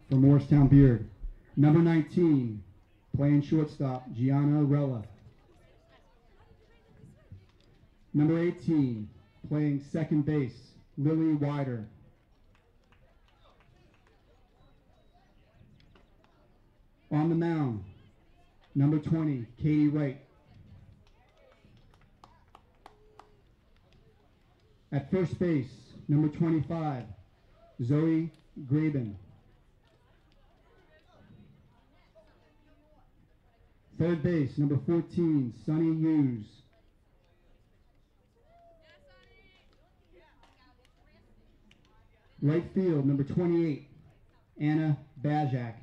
for Morristown-Beard. Number 19, playing shortstop, Gianna Rella. Number 18, playing second base, Lily Wider. On the mound, number 20, Katie Wright. At first base, number 25, Zoe Graben. Third base, number 14, Sunny Hughes. Right field, number 28, Anna Bajak.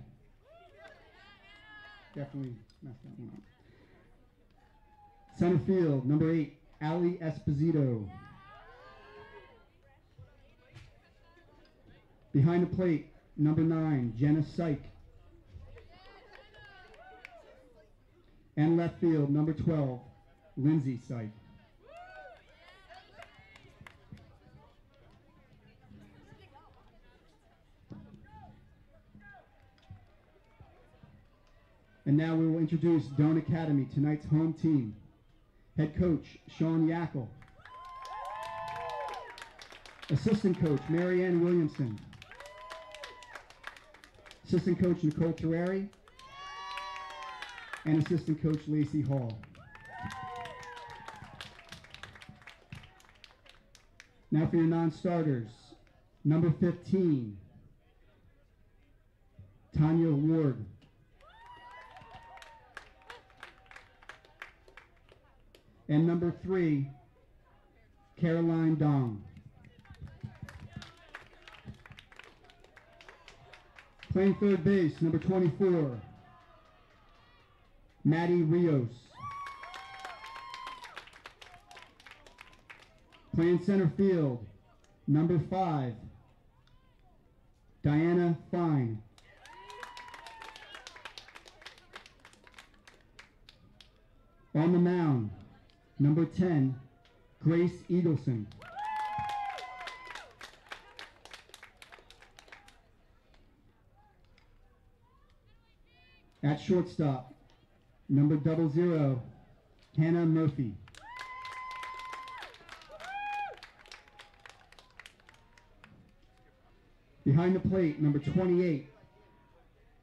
Definitely messed that one up. Center field, number 8, Ali Esposito. Behind the plate, number 9, Jenna Syke. And left field, number 12, Lindsay Syke. And now we will introduce Doane Academy, tonight's home team. Head coach, Sean Yackel. Assistant coach, Mary Ann Williamson. Assistant coach, Nicole Terreri. And assistant coach, Lacey Hall. Now for your non-starters. Number 15, Tanya Ward. And number 3, Caroline Dong. Playing third base, number 24, Maddie Rios. Playing center field, number 5, Diana Fine. On the mound, number 10, Grace Eagleson. At shortstop, number 00, Hanna Murphy. Behind the plate, number 28,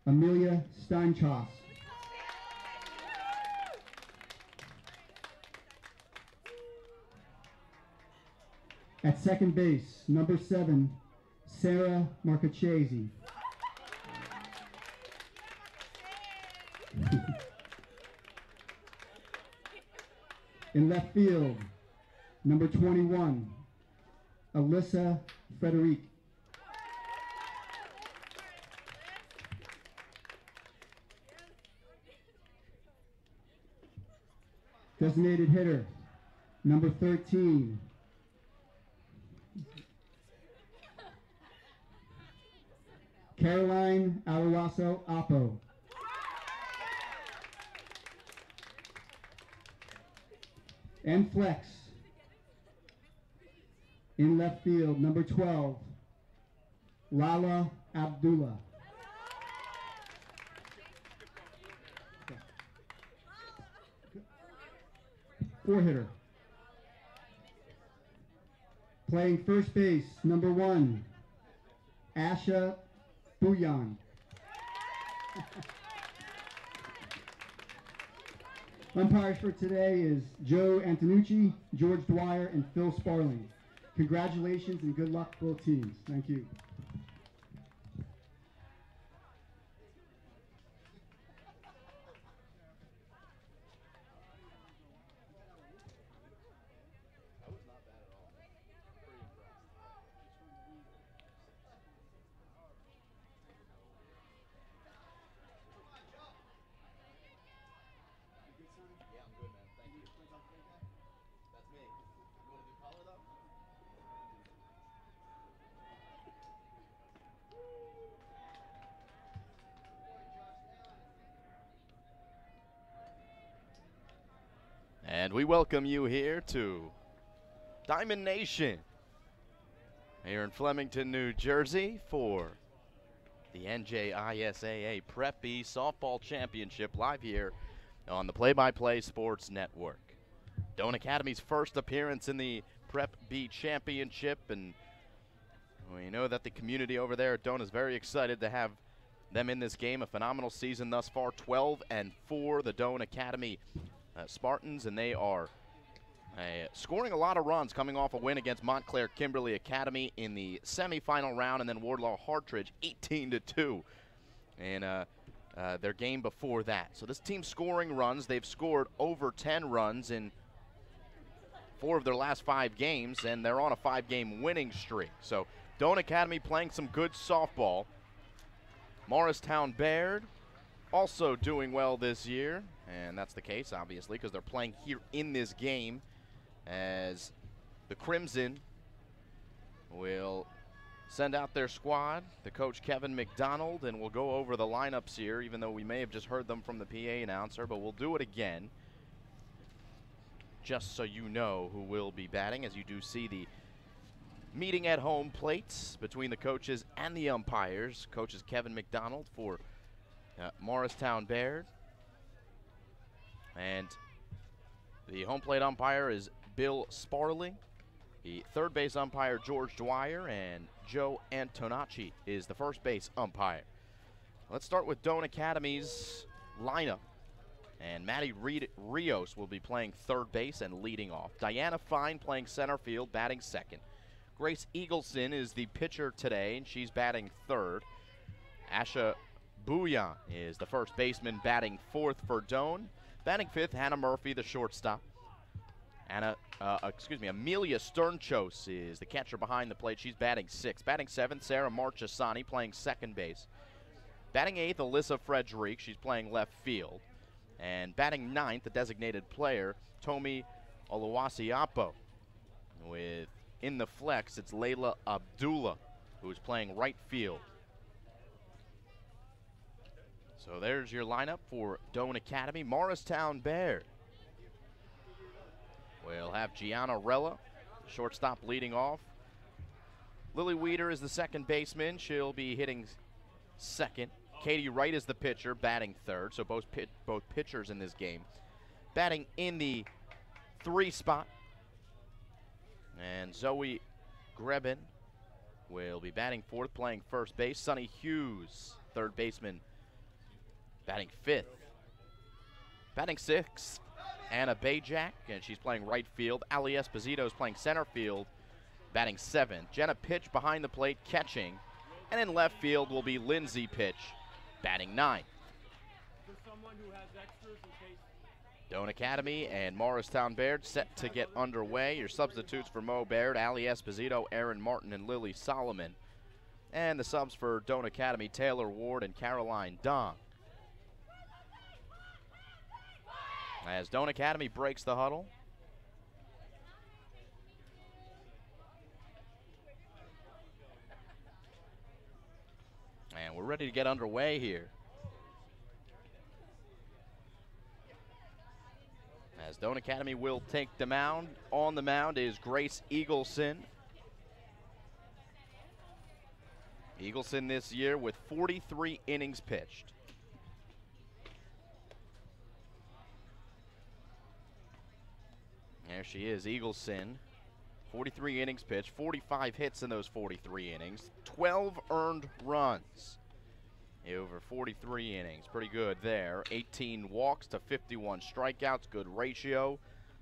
Amelia Steinchoss. At second base, number 7, Sarah Marcachese. In left field, number 21, Alyssa Frederic. Designated hitter, number 13, Caroline Alawaso Apo. And flex, in left field, number 12, Lala Abdullah. Four-hitter. Playing first base, number 1, Asha Bouillon. Umpires for today is Joe Antonucci, George Dwyer, and Phil Sparling. Congratulations and good luck both teams. Thank you. And we welcome you here to Diamond Nation here in Flemington, New Jersey for the NJISAA Prep B Softball Championship live here on the Play-by-Play Sports Network. Doane Academy's first appearance in the Prep B Championship, and we know that the community over there at Doane is very excited to have them in this game. A phenomenal season thus far, 12-4, the Doane Academy Spartans, and they are scoring a lot of runs, coming off a win against Montclair Kimberly Academy in the semifinal round, and then Wardlaw Hartridge 18-2 in their game before that. So this team's scoring runs. They've scored over 10 runs in 4 of their last 5 games, and they're on a 5-game winning streak. So Doane Academy playing some good softball. Morristown-Beard also doing well this year, and that's the case, obviously, because they're playing here in this game, as the Crimson will send out their squad, the coach Kevin McDonald, and we'll go over the lineups here, even though we may have just heard them from the PA announcer, but we'll do it again, just so you know who will be batting, as you do see the meeting at home plates between the coaches and the umpires. Coach is Kevin McDonald for Morristown-Beard, and the home plate umpire is Bill Sparling. The third base umpire, George Dwyer, and Joe Antonacci is the first base umpire. Let's start with Doane Academy's lineup. And Maddie Rios will be playing third base and leading off. Diana Fine playing center field, batting second. Grace Eagleson is the pitcher today, and she's batting third. Asha Bouillon is the first baseman, batting fourth for Doane. Batting fifth, Hanna Murphy, the shortstop. Amelia Sternchos is the catcher behind the plate. She's batting sixth. Batting seventh, Sarah Marchesani playing second base. Batting eighth, Alyssa Frederick. She's playing left field. And batting ninth, the designated player, Tomi Oluwasiapo. With in the flex, it's Layla Abdullah, who's playing right field. So there's your lineup for Doane Academy. Morristown-Beard we'll have Gianna Rella, shortstop, leading off. Lily Weeder is the second baseman. She'll be hitting second. Katie Wright is the pitcher, batting third. So both pitchers in this game. Batting in the 3 spot. And Zoe Greben will be batting fourth, playing first base. Sunny Hughes, third baseman, batting fifth. Batting sixth, Anna Bajak, and she's playing right field. Ali Esposito is playing center field, batting seventh. Jenna Pitch behind the plate, catching. And in left field will be Lindsay Pitch, batting ninth. Doane Academy and Morristown-Beard set to get underway. Your substitutes for Mo Baird, Ali Esposito, Aaron Martin, and Lily Solomon. And the subs for Doane Academy, Taylor Ward and Caroline Dong. As Doane Academy breaks the huddle. And we're ready to get underway here. As Doane Academy will take the mound. On the mound is Grace Eagleson. Eagleson this year with 43 innings pitched. There she is, Eagleson. 43 innings pitched, 45 hits in those 43 innings, 12 earned runs over 43 innings. Pretty good there. 18 walks to 51 strikeouts, good ratio.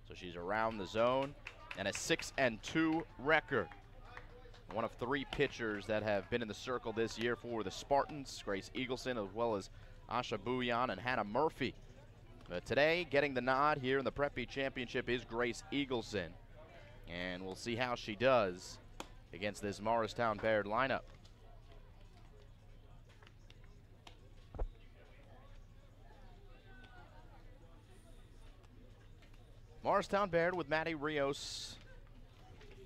So she's around the zone. And a 6-2 record. One of 3 pitchers that have been in the circle this year for the Spartans, Grace Eagleson, as well as Asha Bouillon and Hanna Murphy. But today, getting the nod here in the Prep B Championship is Grace Eagleson. And we'll see how she does against this Morristown-Beard lineup. Morristown-Beard with Maddie Rios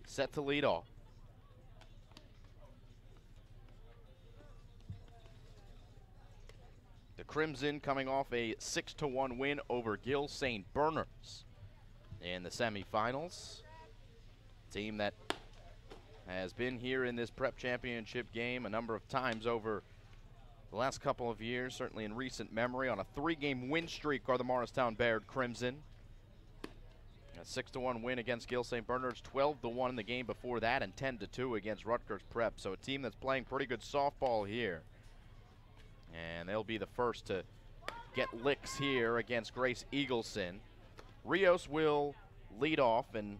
set to lead off. The Crimson coming off a 6-1 win over Gill St. Bernard's in the semifinals. Team that has been here in this prep championship game a number of times over the last couple of years, certainly in recent memory, on a 3-game win streak are the Morristown-Beard Crimson. A 6-1 win against Gill St. Bernard's, 12-1 in the game before that, and 10-2 against Rutgers Prep. So a team that's playing pretty good softball here. And they'll be the first to get licks here against Grace Eagleson. Rios will lead off, and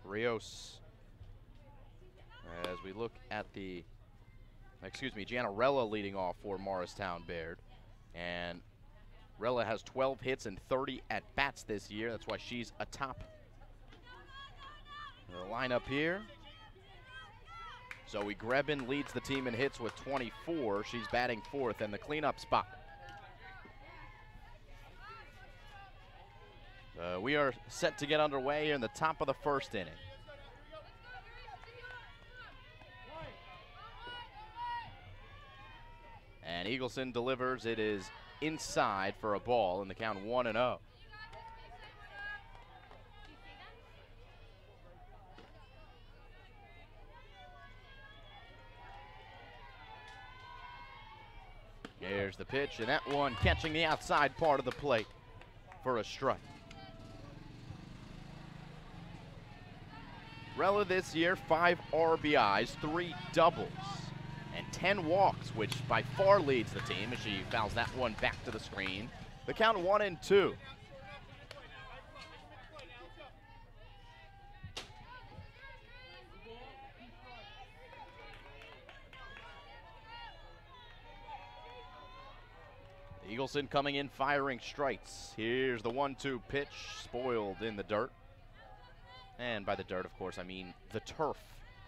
Rios, as we look at the, Gianna Rella leading off for Morristown-Beard. And Rella has 12 hits and 30 at-bats this year. That's why she's atop the lineup here. Zoe Grebin leads the team in hits with 24. She's batting 4th in the cleanup spot. We are set to get underway here in the top of the 1st inning. And Eagleson delivers. It is inside for a ball in the count 1-0. Here's the pitch, and that one catching the outside part of the plate for a strike. Rella this year, 5 RBIs, 3 doubles, and 10 walks, which by far leads the team as she fouls that one back to the screen. The count 1-2. Eagleson coming in firing strikes. Here's the 1-2 pitch, spoiled in the dirt. And by the dirt, of course, I mean the turf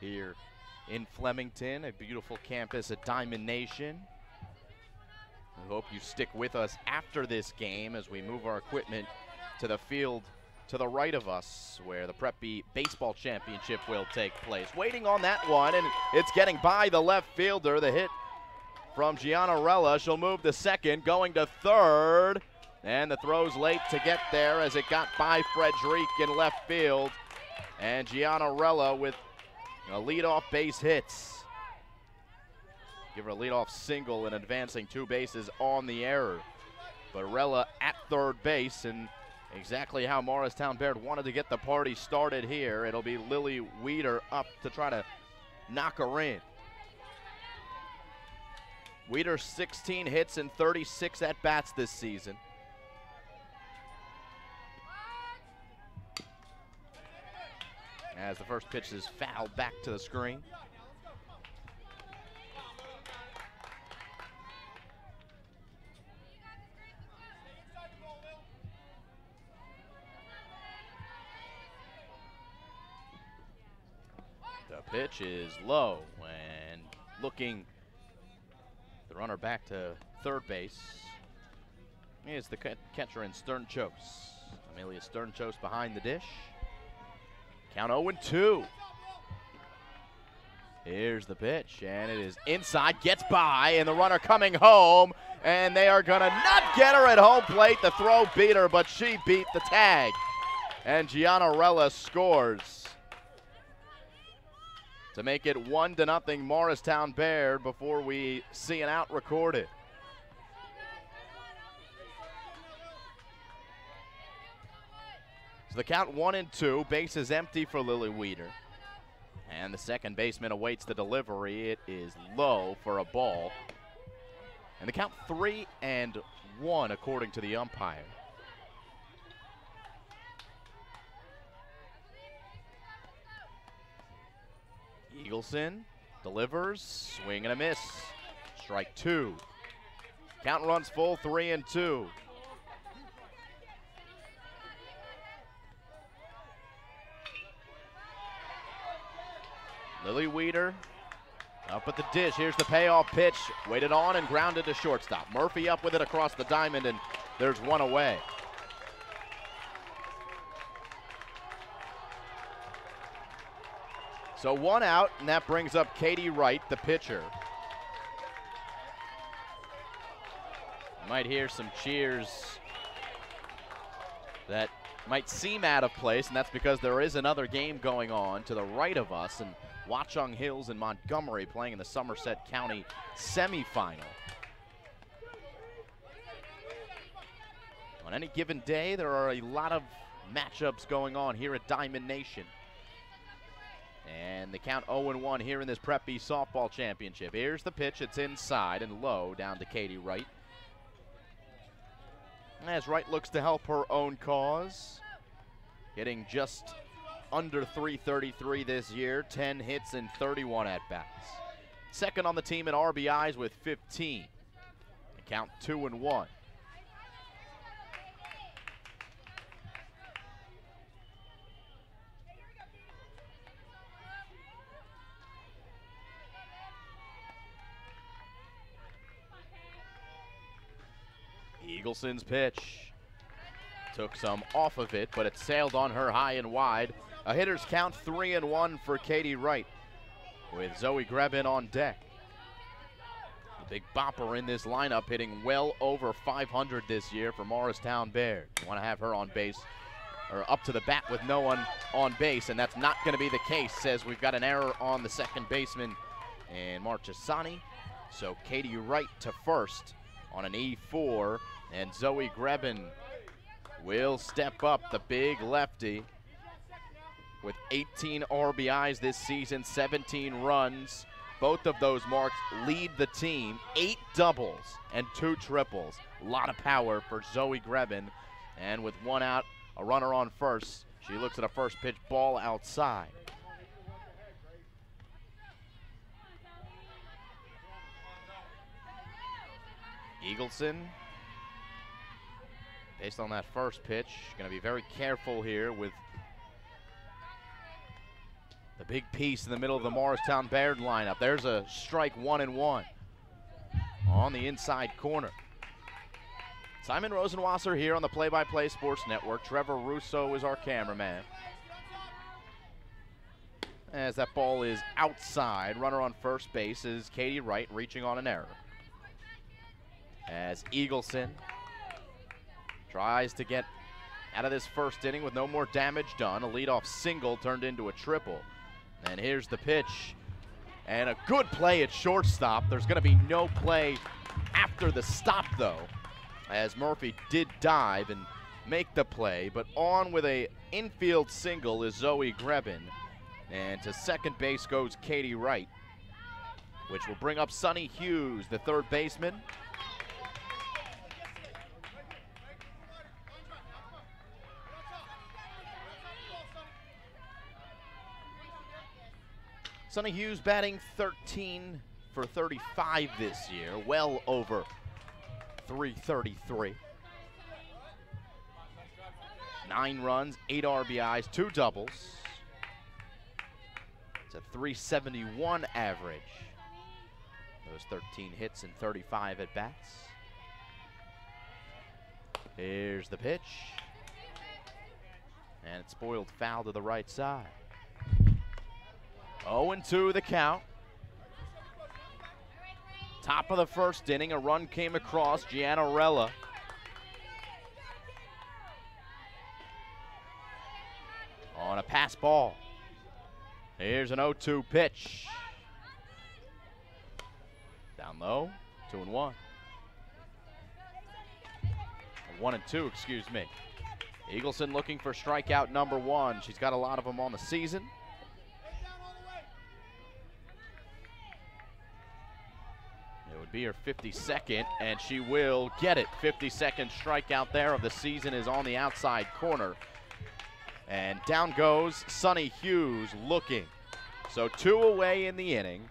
here in Flemington, a beautiful campus at Diamond Nation. I hope you stick with us after this game as we move our equipment to the field to the right of us, where the Prep B Baseball Championship will take place. Waiting on that one, and it's getting by the left fielder. The hit from Gianna Rella. She'll move to second, going to third, and the throw's late to get there as it got by Frederic in left field. And Gianna Rella with a leadoff base hits. Give her a leadoff single and advancing 2 bases on the error. But Rella at third base, and exactly how Morristown-Beard wanted to get the party started here. It'll be Lily Weeder up to try to knock her in. Weeder 16 hits and 36 at-bats this season. As the first pitch is fouled back to the screen. The pitch is low, and looking the runner back to third base is the catcher in Sternchos. Amelia Sternchos behind the dish. Count 0-2. Here's the pitch, and it is inside, gets by, and the runner coming home, and they are gonna not get her at home plate. The throw beat her, but she beat the tag. And Gianna Rella scores to make it 1-0 Morristown-Beard before we see an out recorded. So the count 1-2, base is empty for Lily Weeder. And the second baseman awaits the delivery. It is low for a ball. And the count 3-1 according to the umpire. Eagleson delivers, swing and a miss. Strike 2. Count runs full, 3-2. Lily Weeder up at the dish. Here's the payoff pitch. Waited on and grounded to shortstop. Murphy up with it across the diamond, and there's one away. So one out, and that brings up Katie Wright, the pitcher. You might hear some cheers that might seem out of place, and that's because there is another game going on to the right of us, and Watchung Hills and Montgomery playing in the Somerset County semifinal. On any given day, there are a lot of matchups going on here at Diamond Nation. And the count 0-1 here in this Prep B softball championship. Here's the pitch. It's inside and low down to Katie Wright. As Wright looks to help her own cause. Getting just under .333 this year. 10 hits and 31 at-bats. Second on the team in RBIs with 15. The count 2-1. Eagleson's pitch. Took some off of it, but it sailed on her high and wide. A hitter's count 3-1 for Katie Wright, with Zoe Grebin on deck. The big bopper in this lineup, hitting well over 500 this year for Morristown-Beard. You want to have her on base, or up to the bat with no one on base, and that's not going to be the case, as we've got an error on the second baseman and Marchesani. So Katie Wright to first on an E4, and Zoe Grebin will step up, the big lefty, with 18 RBIs this season, 17 runs. Both of those marks lead the team. 8 doubles and 2 triples. A lot of power for Zoe Grebin. And with 1 out, a runner on first, she looks at a first pitch ball outside. Eagleson, based on that first pitch, going to be very careful here with the big piece in the middle of the Morristown-Beard lineup. There's a strike 1-1 on the inside corner. Simon Rosenwasser here on the Play-by-Play Sports Network. Trevor Russo is our cameraman. As that ball is outside, runner on first base is Katie Wright, reaching on an error. As Eagleson tries to get out of this first inning with no more damage done. A leadoff single turned into a triple. And here's the pitch. And a good play at shortstop. There's going to be no play after the stop, though, as Murphy did dive and make the play. But on with a infield single is Zoe Grebin. And to second base goes Katie Wright, which will bring up Sonny Hughes, the third baseman. Sonny Hughes batting 13 for 35 this year, well over .333. 9 runs, 8 RBIs, 2 doubles. It's a .371 average. Those 13 hits and 35 at-bats. Here's the pitch. And it's spoiled foul to the right side. 0-2 the count. Top of the first inning, a run came across Gianarella. On a pass ball. Here's an 0-2 pitch. Down low, 2-1. 1-2, excuse me. Eagleson looking for strikeout number 1. She's got a lot of them on the season. It would be her 52nd, and she will get it. 52nd strikeout there of the season is on the outside corner. And down goes Sonny Hughes looking. So 2 away in the inning.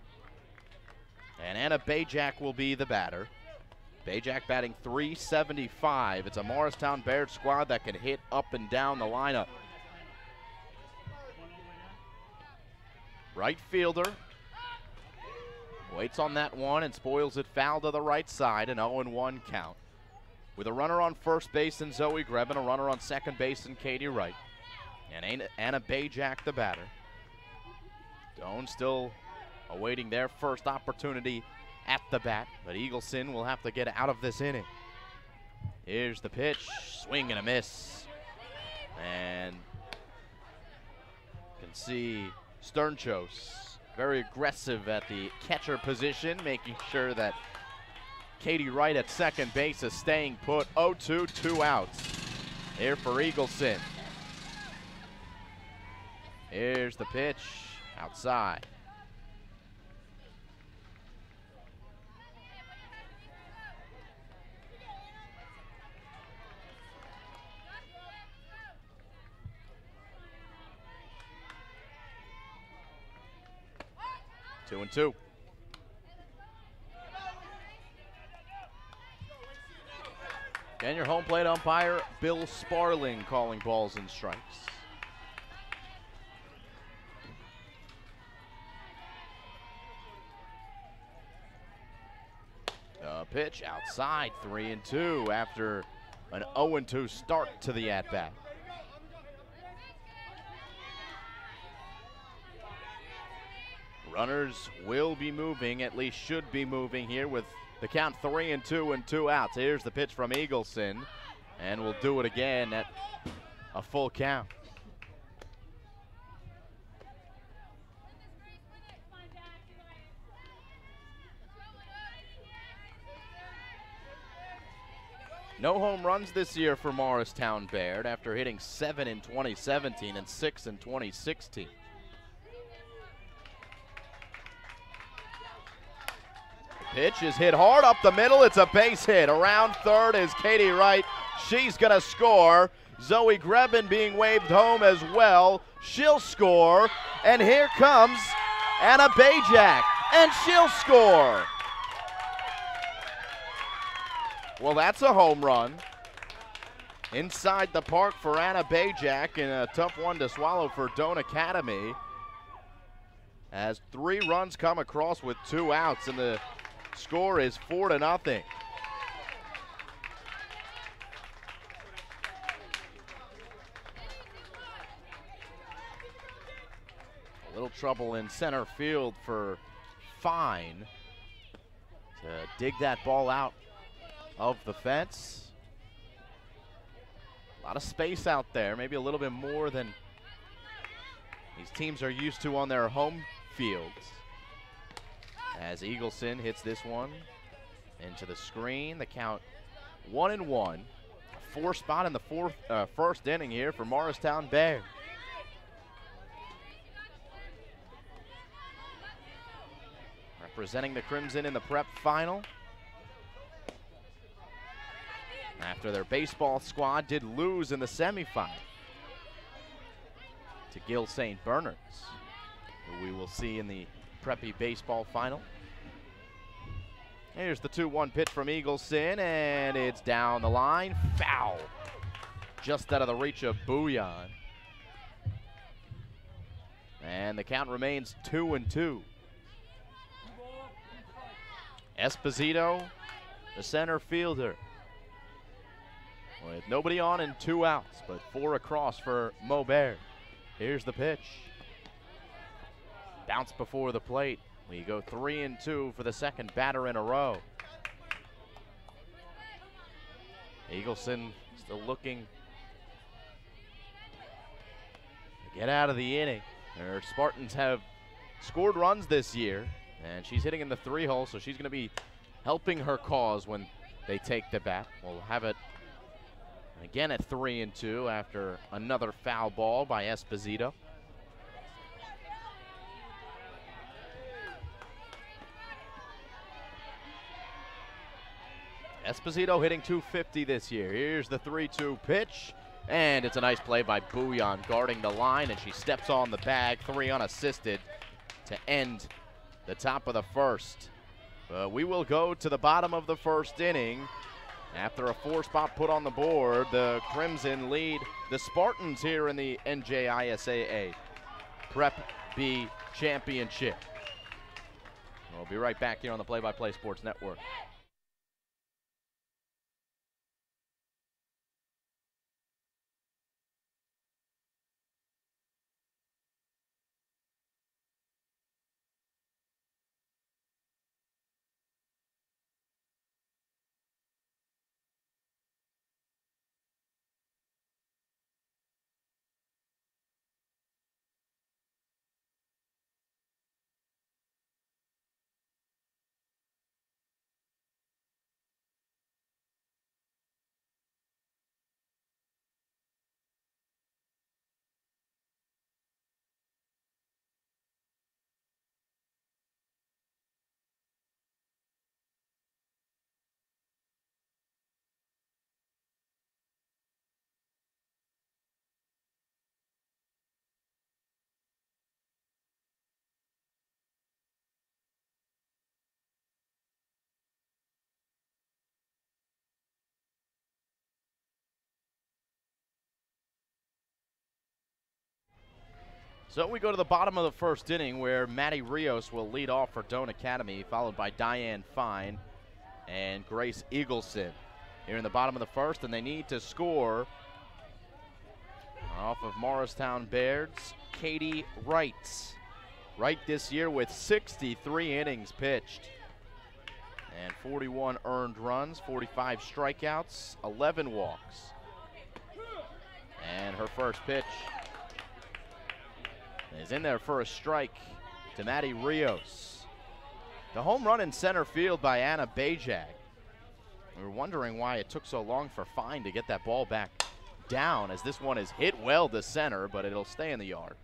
And Anna Bajak will be the batter. Bajak batting .375. It's a Morristown-Beard squad that can hit up and down the lineup. Right fielder waits on that one and spoils it foul to the right side, an 0-1 count. With a runner on first base in Zoe Grebin, a runner on second base in Katie Wright, and Anna Bajak the batter. Doane still awaiting their first opportunity at the bat, but Eagleson will have to get out of this inning. Here's the pitch, swing and a miss. And you can see Sternchos very aggressive at the catcher position, making sure that Katie Wright at second base is staying put. 0-2, 2 outs. Here for Eagleson. Here's the pitch, outside. Two and two. And your home plate umpire, Bill Sparling, calling balls and strikes. Pitch outside, 3-2 after an 0-2 start to the at-bat. Runners will be moving, at least should be moving here with the count 3-2 and 2 outs. Here's the pitch from Eagleson, and we'll do it again at a full count. No home runs this year for Morristown-Beard after hitting 7 in 2017 and 6 in 2016. Pitch is hit hard up the middle. It's a base hit. Around third is Katie Wright. She's going to score. Zoe Grebin being waved home as well. She'll score. And here comes Anna Bajak. And she'll score. Well, that's a home run. Inside the park for Hanna Bajak, and a tough one to swallow for Doane Academy. As 3 runs come across with 2 outs, and the score is 4-0. A little trouble in center field for Fine to dig that ball out of the fence. A lot of space out there, maybe a little bit more than these teams are used to on their home fields. As Eagleson hits this one into the screen, the count 1-1. 4 spot in the first inning here for Morristown-Beard. Representing the Crimson in the prep final. After their baseball squad did lose in the semifinal to Gill St. Bernard's, who we will see in the Preppy baseball final. Here's the 2-1 pitch from Eagleson, and it's down the line. Foul. Just out of the reach of Bouillon. And the count remains 2-2. Esposito, the center fielder, with nobody on and 2 outs, but 4 across for Maubert. Here's the pitch. Bounce before the plate. We go 3-2 for the second batter in a row. Eagleson still looking to get out of the inning. Their Spartans have scored runs this year, and she's hitting in the 3-hole, so she's going to be helping her cause when they take the bat. We'll have it again at 3-2 after another foul ball by Esposito. Esposito hitting .250 this year. Here's the 3-2 pitch, and it's a nice play by Bouillon guarding the line, and she steps on the bag, 3 unassisted to end the top of the first. We will go to the bottom of the first inning. After a 4-spot put on the board, the Crimson lead the Spartans here in the NJISAA Prep B Championship. We'll be right back here on the Play by Play Sports Network. So we go to the bottom of the first inning where Maddie Rios will lead off for Doane Academy, followed by Diane Fine and Grace Eagleson. Here in the bottom of the first, and they need to score off of Morristown-Baird's Katie Wright. Wright this year with 63 innings pitched and 41 earned runs, 45 strikeouts, 11 walks. And her first pitch is in there for a strike to Maddie Rios. The home run in center field by Anna Bajak. We were wondering why it took so long for Fine to get that ball back down, as this one is hit well to center, but it'll stay in the yard.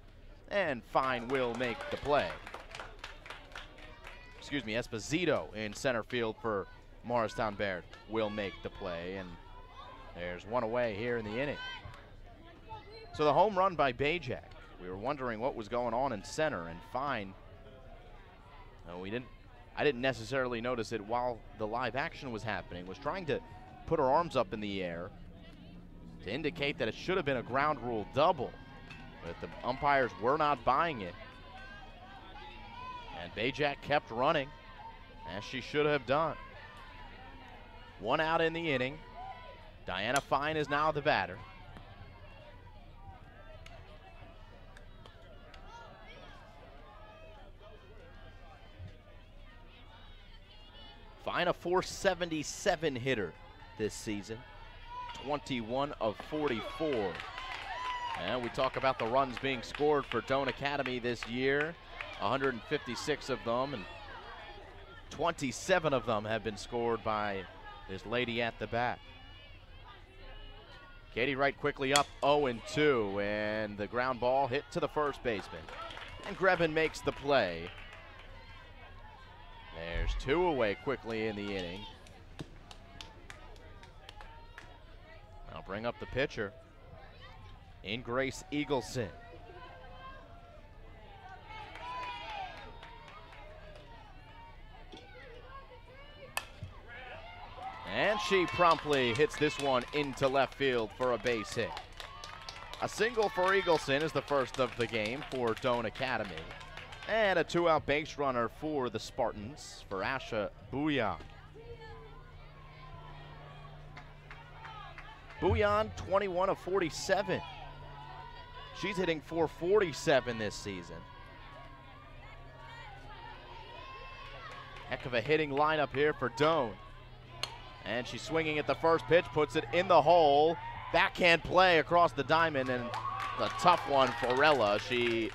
And Fine will make the play. Excuse me, Esposito in center field for Morristown-Beard will make the play, and there's one away here in the inning. So the home run by Bajak. We were wondering what was going on in center, and Fine, I didn't necessarily notice it while the live action was happening, was trying to put her arms up in the air to indicate that it should have been a ground rule double, but the umpires were not buying it. And Bajak kept running, as she should have done. One out in the inning. Diana Fine is now the batter. Fine, a .477 hitter this season, 21 of 44. And we talk about the runs being scored for Doane Academy this year, 156 of them, and 27 of them have been scored by this lady at the bat. Katie Wright quickly up 0-2, and the ground ball hit to the first baseman. And Greben makes the play. There's two away quickly in the inning. I'll bring up the pitcher in Grace Eagleson. And she promptly hits this one into left field for a base hit. A single for Eagleson is the first of the game for Doane Academy. And a two-out base runner for the Spartans, for Asha Bouillon. Bouillon, 21 of 47. She's hitting .447 this season. Heck of a hitting lineup here for Doane. And she's swinging at the first pitch, puts it in the hole. Backhand play across the diamond, and a tough one for Ella. She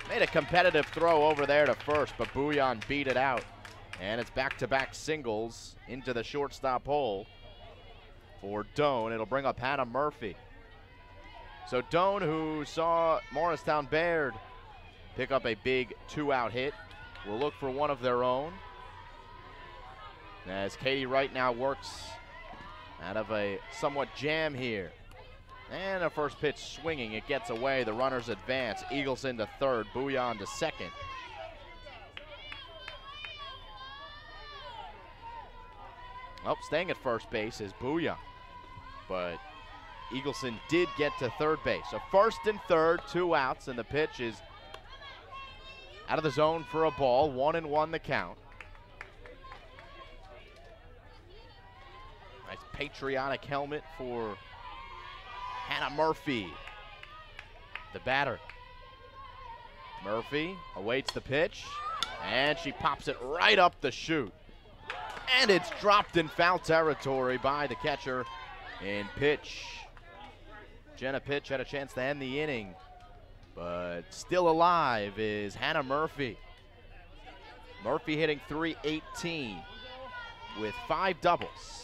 made a competitive throw over there to first, but Bouillon beat it out. And it's back-to-back singles into the shortstop hole for Doane. It'll bring up Hanna Murphy. So Doane, who saw Morristown-Beard pick up a big two-out hit, will look for one of their own, as Katie Wright now works out of a somewhat jam here. And a first pitch swinging, it gets away. The runners advance. Eagleson to third, Bouillon to second. Oh, staying at first base is Bouillon, but Eagleson did get to third base. So first and third, two outs, and the pitch is out of the zone for a ball. 1-1 the count. Nice patriotic helmet for Hanna Murphy, the batter. Murphy awaits the pitch, and she pops it right up the chute. And it's dropped in foul territory by the catcher in pitch. Jenna Pitch had a chance to end the inning, but still alive is Hanna Murphy. Murphy hitting .318 with 5 doubles.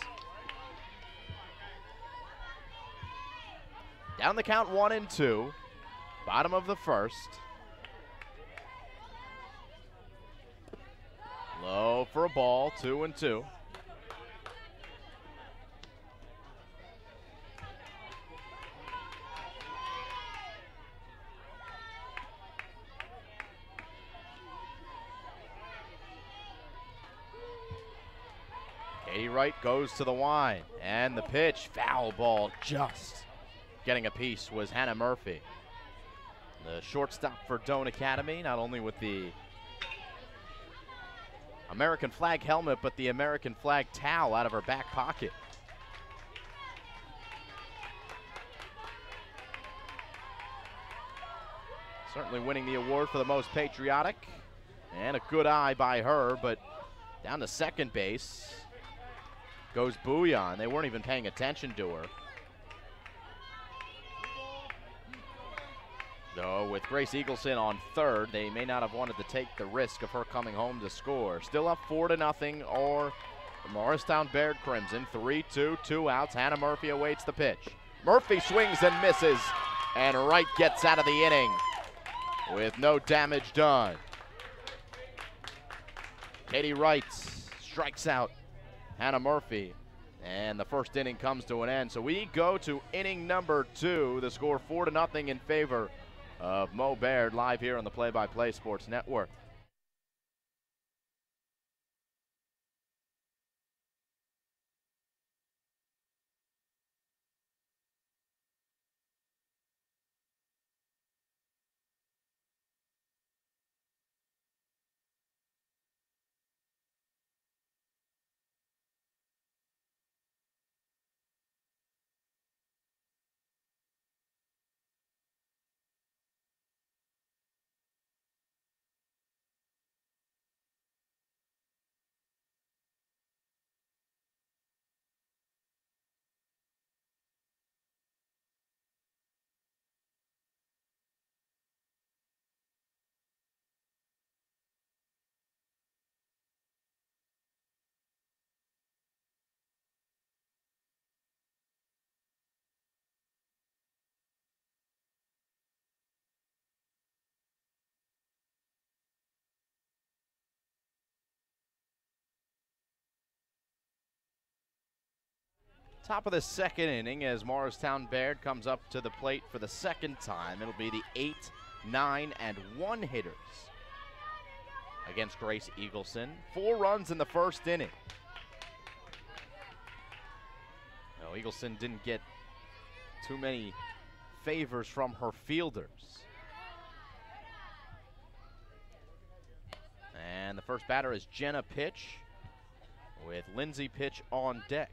Down the count, 1-2. Bottom of the first. Low for a ball, 2-2. Katie Wright goes to the line, and the pitch, foul ball, just getting a piece was Hanna Murphy. The shortstop for Doane Academy, not only with the American flag helmet, but the American flag towel out of her back pocket. Certainly winning the award for the most patriotic. And a good eye by her, but down to second base goes Bouillon. They weren't even paying attention to her. Though with Grace Eagleson on third, they may not have wanted to take the risk of her coming home to score. Still up 4-0 or the Morristown-Beard Crimson. 3-2, 2 outs. Hanna Murphy awaits the pitch. Murphy swings and misses, and Wright gets out of the inning with no damage done. Katie Wright strikes out Hanna Murphy, and the first inning comes to an end. So we go to inning number 2. The score 4-0 in favor of Mo Baird, live here on the Play by Play Sports Network. Top of the second inning as Morristown-Beard comes up to the plate for the second time. It'll be the 8, 9, and 1 hitters against Grace Eagleson. 4 runs in the first inning. No, Eagleson didn't get too many favors from her fielders. And the first batter is Jenna pitch with Lindsay pitch on deck.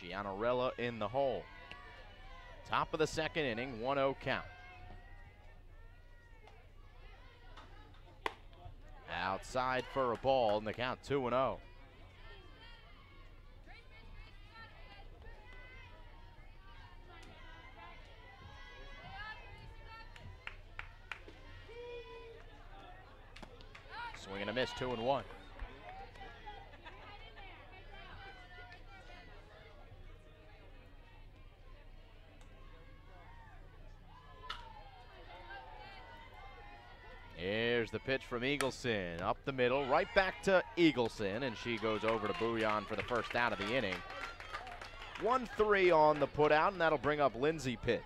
Gianarella in the hole. Top of the second inning, 1-0 count. Outside for a ball, and the count 2-0. Swing and a miss, 2-1. Here's the pitch from Eagleson, up the middle, right back to Eagleson, and she goes over to Bouillon for the first out of the inning. 1-3 on the putout, and that'll bring up Lindsay pitch.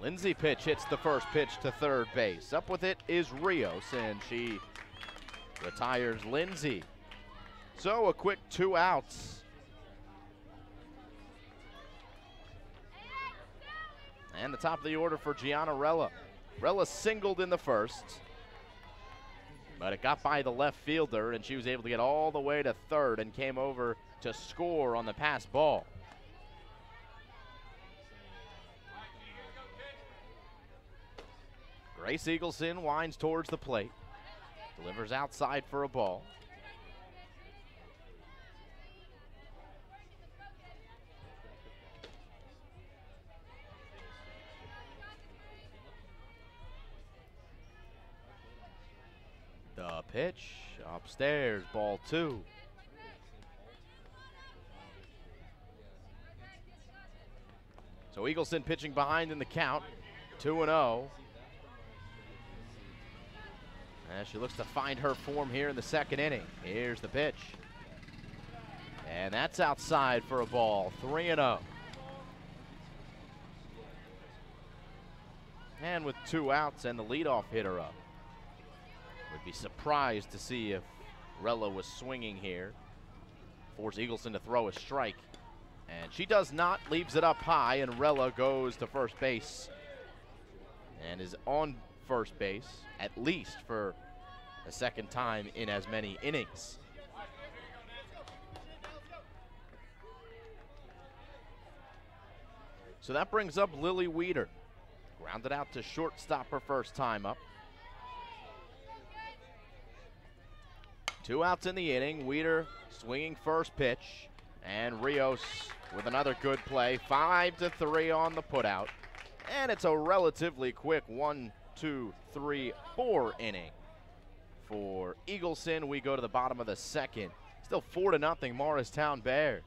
Lindsay pitch hits the first pitch to third base. Up with it is Rios, and she retires Lindsay. So a quick 2 outs. And the top of the order for Gianarella. Rella singled in the first, but it got by the left fielder, and she was able to get all the way to third and came over to score on the pass ball. Grace Eagleson winds towards the plate, delivers outside for a ball. The pitch, upstairs, ball 2. So Eagleson pitching behind in the count, 2-0. As she looks to find her form here in the second inning. Here's the pitch. And that's outside for a ball, 3-0. And with 2 outs and the leadoff hitter up. Would be surprised to see if Rella was swinging here. Force Eagleson to throw a strike. And she does not, leaves it up high, and Rella goes to first base. And is on first base, at least for a second time in as many innings. So that brings up Lily Weeder. Grounded out to shortstop her first time up. 2 outs in the inning. Weeder swinging first pitch. And Rios with another good play. 5-3 on the putout. And it's a relatively quick 1, 2, 3, 4 inning for Eagleson. We go to the bottom of the second. Still 4-0 Morristown-Beard.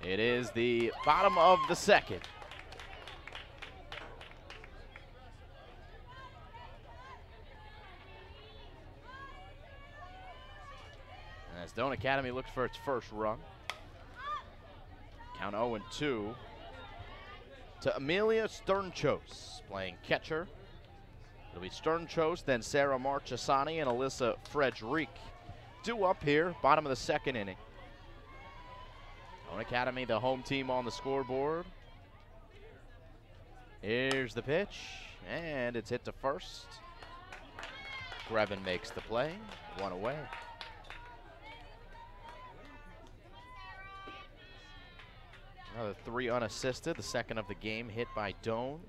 It is the bottom of the second. As Doane Academy looks for its first run. Count 0-2 to Amelia Sternchos, playing catcher. It'll be Sternchos, then Sarah Marchesani and Alyssa Frederick. Due up here, bottom of the second inning. Doane Academy, the home team on the scoreboard. Here's the pitch, and it's hit to first. Grevin makes the play, 1 away. Another 3 unassisted, the second of the game hit by Doane.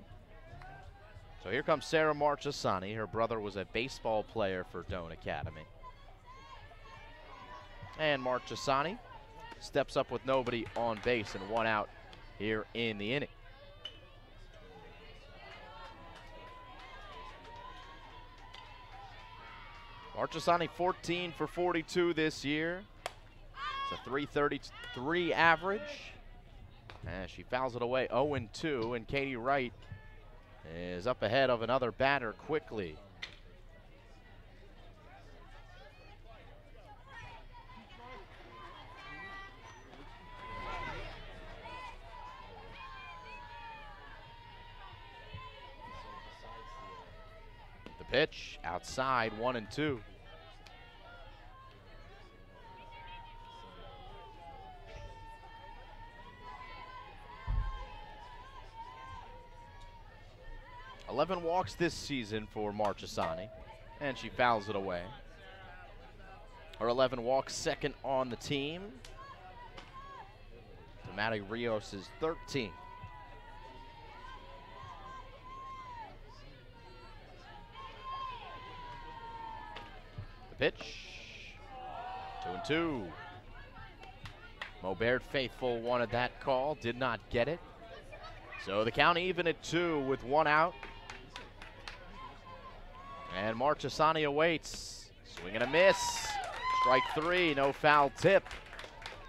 So here comes Sarah Marchesani. Her brother was a baseball player for Doane Academy. And Marchesani steps up with nobody on base and 1 out here in the inning. Marchesani 14 for 42 this year. It's a 333 average. And she fouls it away 0-2, and Katie Wright is up ahead of another batter quickly. The pitch outside, 1-2. Eleven walks this season for Marchesani, and she fouls it away. Her 11 walks, second on the team. To Maddie Rios is 13. The pitch, 2-2. Mo Baird faithful wanted that call, did not get it. So the count even at 2 with 1 out. And Marchesani awaits. Swing and a miss. Strike 3, no foul tip.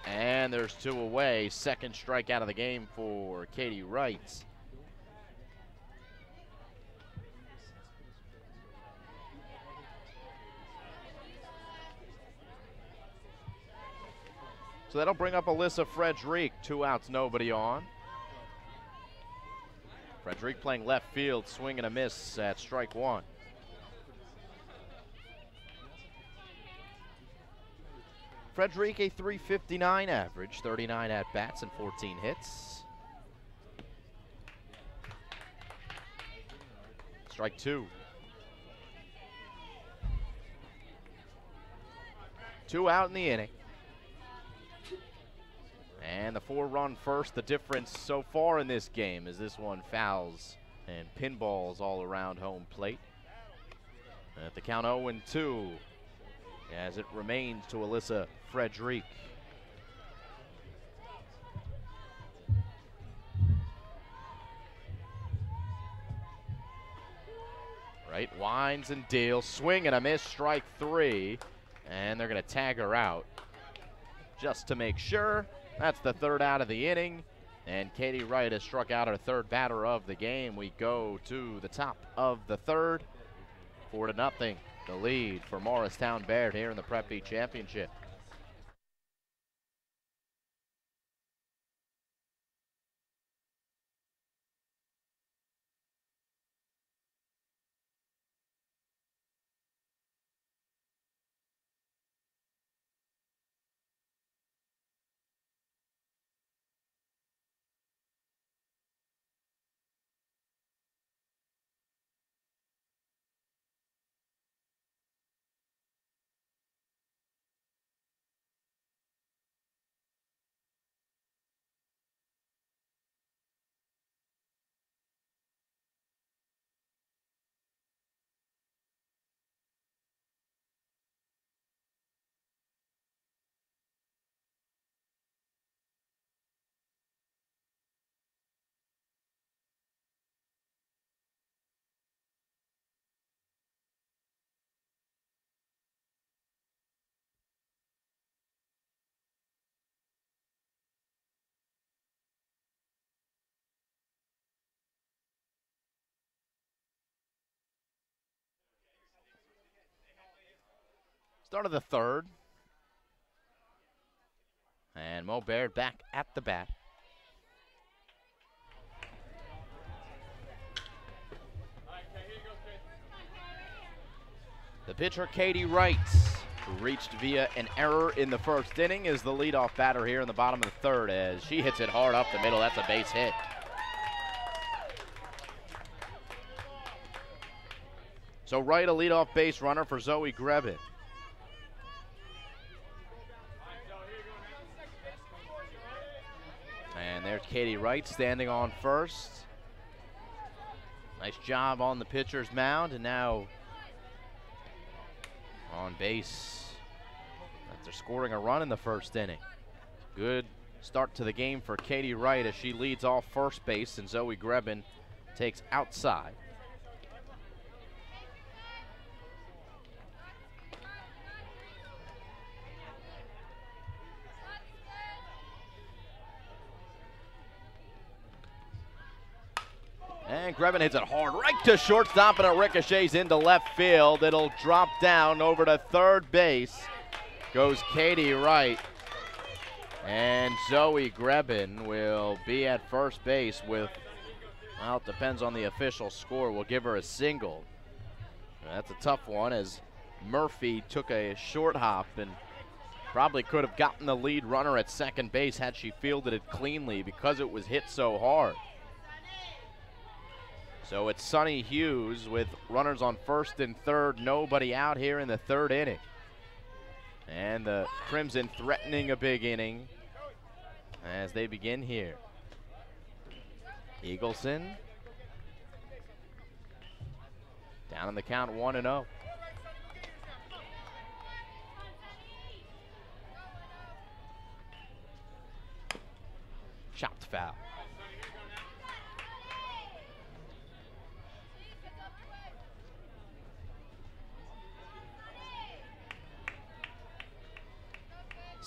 And there's 2 away. Second strikeout of the game for Katie Wright. So that'll bring up Alyssa Frederick. 2 outs, nobody on. Frederick playing left field, swing and a miss at strike 1. Frederick, a .359 average, 39 at-bats and 14 hits. Strike 2. 2 out in the inning. And the 4-run first, the difference so far in this game is this one fouls and pinballs all around home plate. At the count 0-2 as it remains to Alyssa Frederick. Right, winds and deals, swing and a miss, strike 3, and they're gonna tag her out just to make sure. That's the 3rd out of the inning, and Katie Wright has struck out her 3rd batter of the game. We go to the top of the 3rd, 4-0, the lead for Morristown-Beard here in the Prep B Championship. Start of the 3rd. And Mo Baird back at the bat. The pitcher, Katie Wright, who reached via an error in the 1st inning, is the leadoff batter here in the bottom of the 3rd as she hits it hard up the middle. That's a base hit. So Wright, a leadoff base runner for Zoe Grebin. And there's Katie Wright standing on first. Nice job on the pitcher's mound, and now on base after scoring a run in the 1st inning. Good start to the game for Katie Wright as she leads off first base, and Zoe Grebin takes outside. And Grebin hits it hard right to shortstop, and it ricochets into left field. It'll drop down over to 3rd base. Goes Katie Wright. And Zoe Grebin will be at first base with, well, it depends on the official score. We'll give her a single. That's a tough one as Murphy took a short hop and probably could have gotten the lead runner at 2nd base had she fielded it cleanly because it was hit so hard. So it's Sunny Hughes with runners on 1st and 3rd, nobody out here in the 3rd inning. And the Crimson threatening a big inning as they begin here. Eagleson down on the count 1-0. Chopped foul.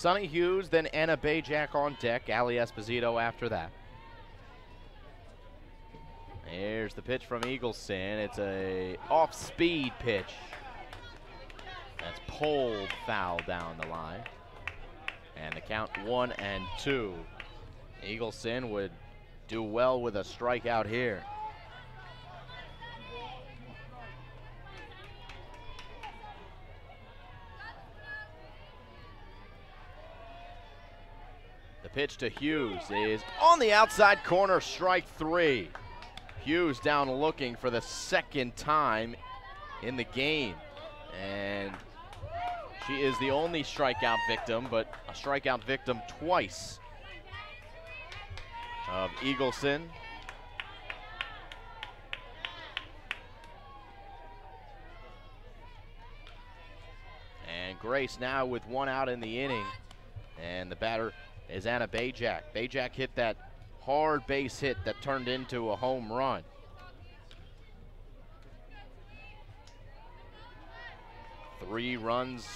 Sonny Hughes, then Anna Bajak on deck. Ali Esposito after that. Here's the pitch from Eagleson. It's a off-speed pitch. That's pulled foul down the line. And the count 1-2. Eagleson would do well with a strikeout here. The pitch to Hughes is on the outside corner, strike 3. Hughes down looking for the second time in the game. And she is the only strikeout victim, but a strikeout victim twice of Eagleson. And Grace now with 1 out in the inning. And the batter is Anna Bajak. Bajak hit that hard base hit that turned into a home run. Three runs,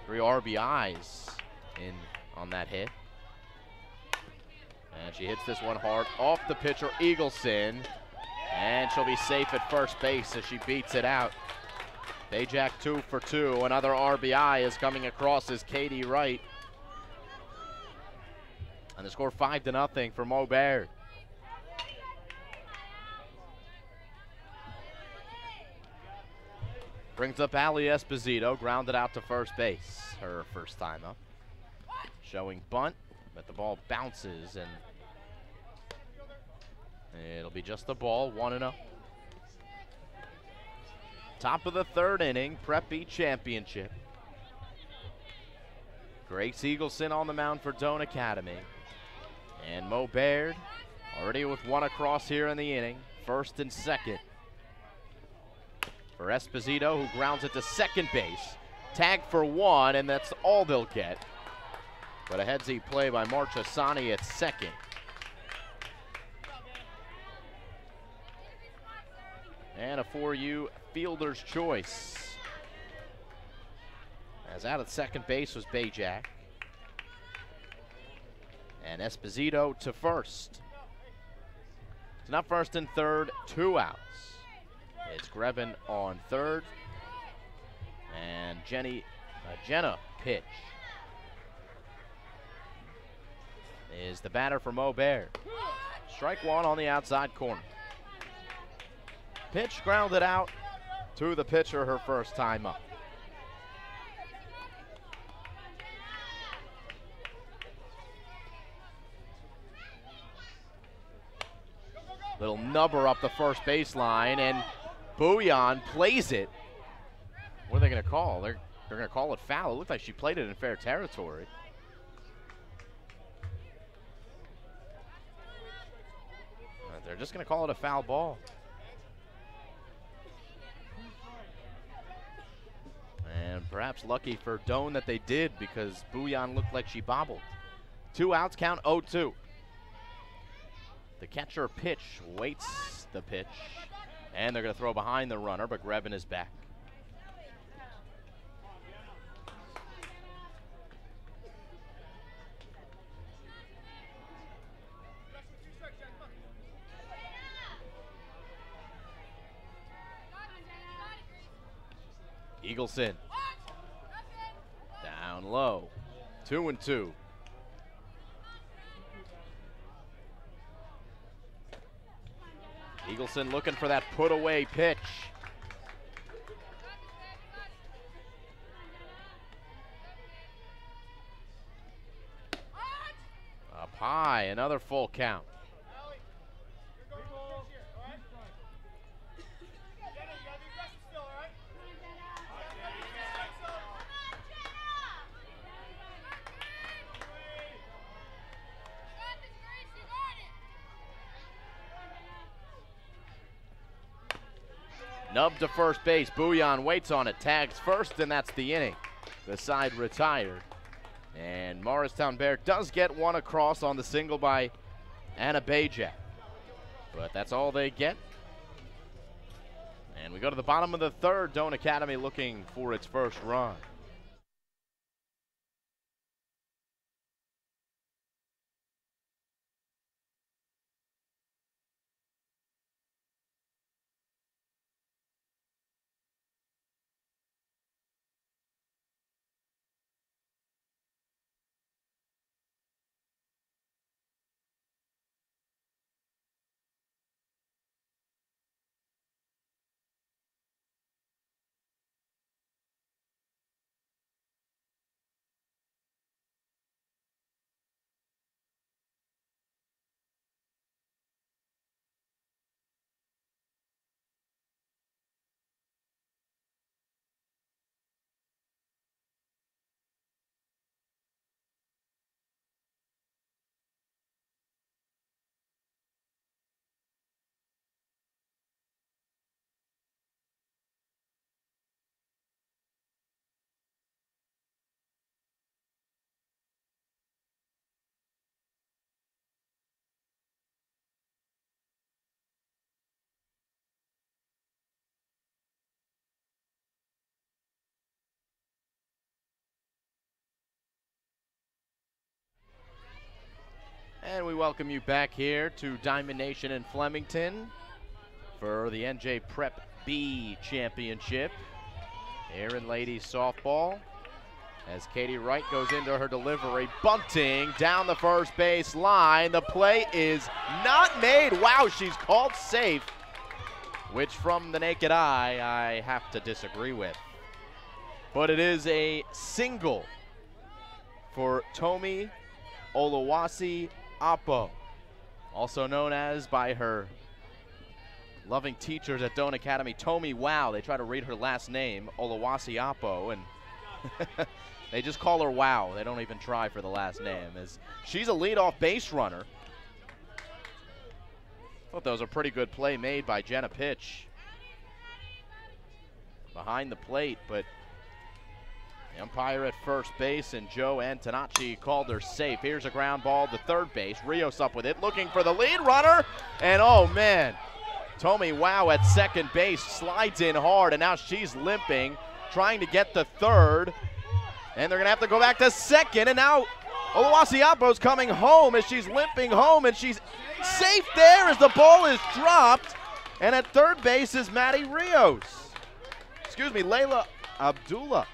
3 RBIs on that hit. And she hits this one hard off the pitcher, Eagleson. And she'll be safe at first base as she beats it out. Bajak 2 for 2. Another RBI is coming across as Katie Wright. And the score 5-0 for Morristown-Beard. Brings up Ali Esposito, grounded out to first base, her first time up. Showing bunt, but the ball bounces, and it'll be just the ball, 1-0. Top of the 3rd inning, Prep B championship. Grace Eagleson on the mound for Doane Academy. And Morristown-Beard already with 1 across here in the inning, 1st and 2nd. For Esposito, who grounds it to second base. Tagged for 1, and that's all they'll get. But a headsy play by Marchesani at second. And a 4U fielder's choice. As out at second base was Bajak. And Esposito to first. It's not 1st and 3rd, 2 outs. It's Greben on 3rd. And Jenna pitch. Is the batter for Morristown-Beard. Strike 1 on the outside corner. Pitch grounded out to the pitcher, her first time up. Little nubber up the first baseline, and Bouillon plays it. What are they going to call? They're going to call it foul. It looked like she played it in fair territory. They're just going to call it a foul ball. And perhaps lucky for Doane that they did, because Bouillon looked like she bobbled. 2 outs, count 0-2. The catcher pitch, waits the pitch, and they're going to throw behind the runner, but Greben is back. Eagleson down low, 2-2. Eagleson looking for that put-away pitch. Up high, another full count. Nub to first base. Bouillon waits on it. Tags first, and that's the inning. The side retired. And Morristown-Beard does get 1 across on the single by Anna Bajak. But that's all they get. And we go to the bottom of the 3rd. Doane Academy looking for its first run. And we welcome you back here to Diamond Nation in Flemington for the NJ Prep B Championship here in ladies softball. As Katie Wright goes into her delivery, bunting down the first base line. The play is not made. Wow, she's called safe, which from the naked eye, I have to disagree with. But it is a single for Tomi Oluwasi Apo, also known as by her loving teachers at Doane Academy, Tomi Wow. They try to read her last name, Oluwasi Apo, and they just call her Wow. They don't even try for the last name. As she's a leadoff base runner. Thought that was a pretty good play made by Jenna Pitch behind the plate, but the umpire at first base and Joe Antonacci called her safe. Here's a ground ball to third base. Rios up with it, looking for the lead runner, and oh man, Tomi Wow at second base slides in hard, and now she's limping, trying to get to third. And they're going to have to go back to second, and now Oluwasi Apo's coming home as she's limping home, and she's safe there as the ball is dropped. And at third base is Maddie Rios. Excuse me, Layla Abdullah.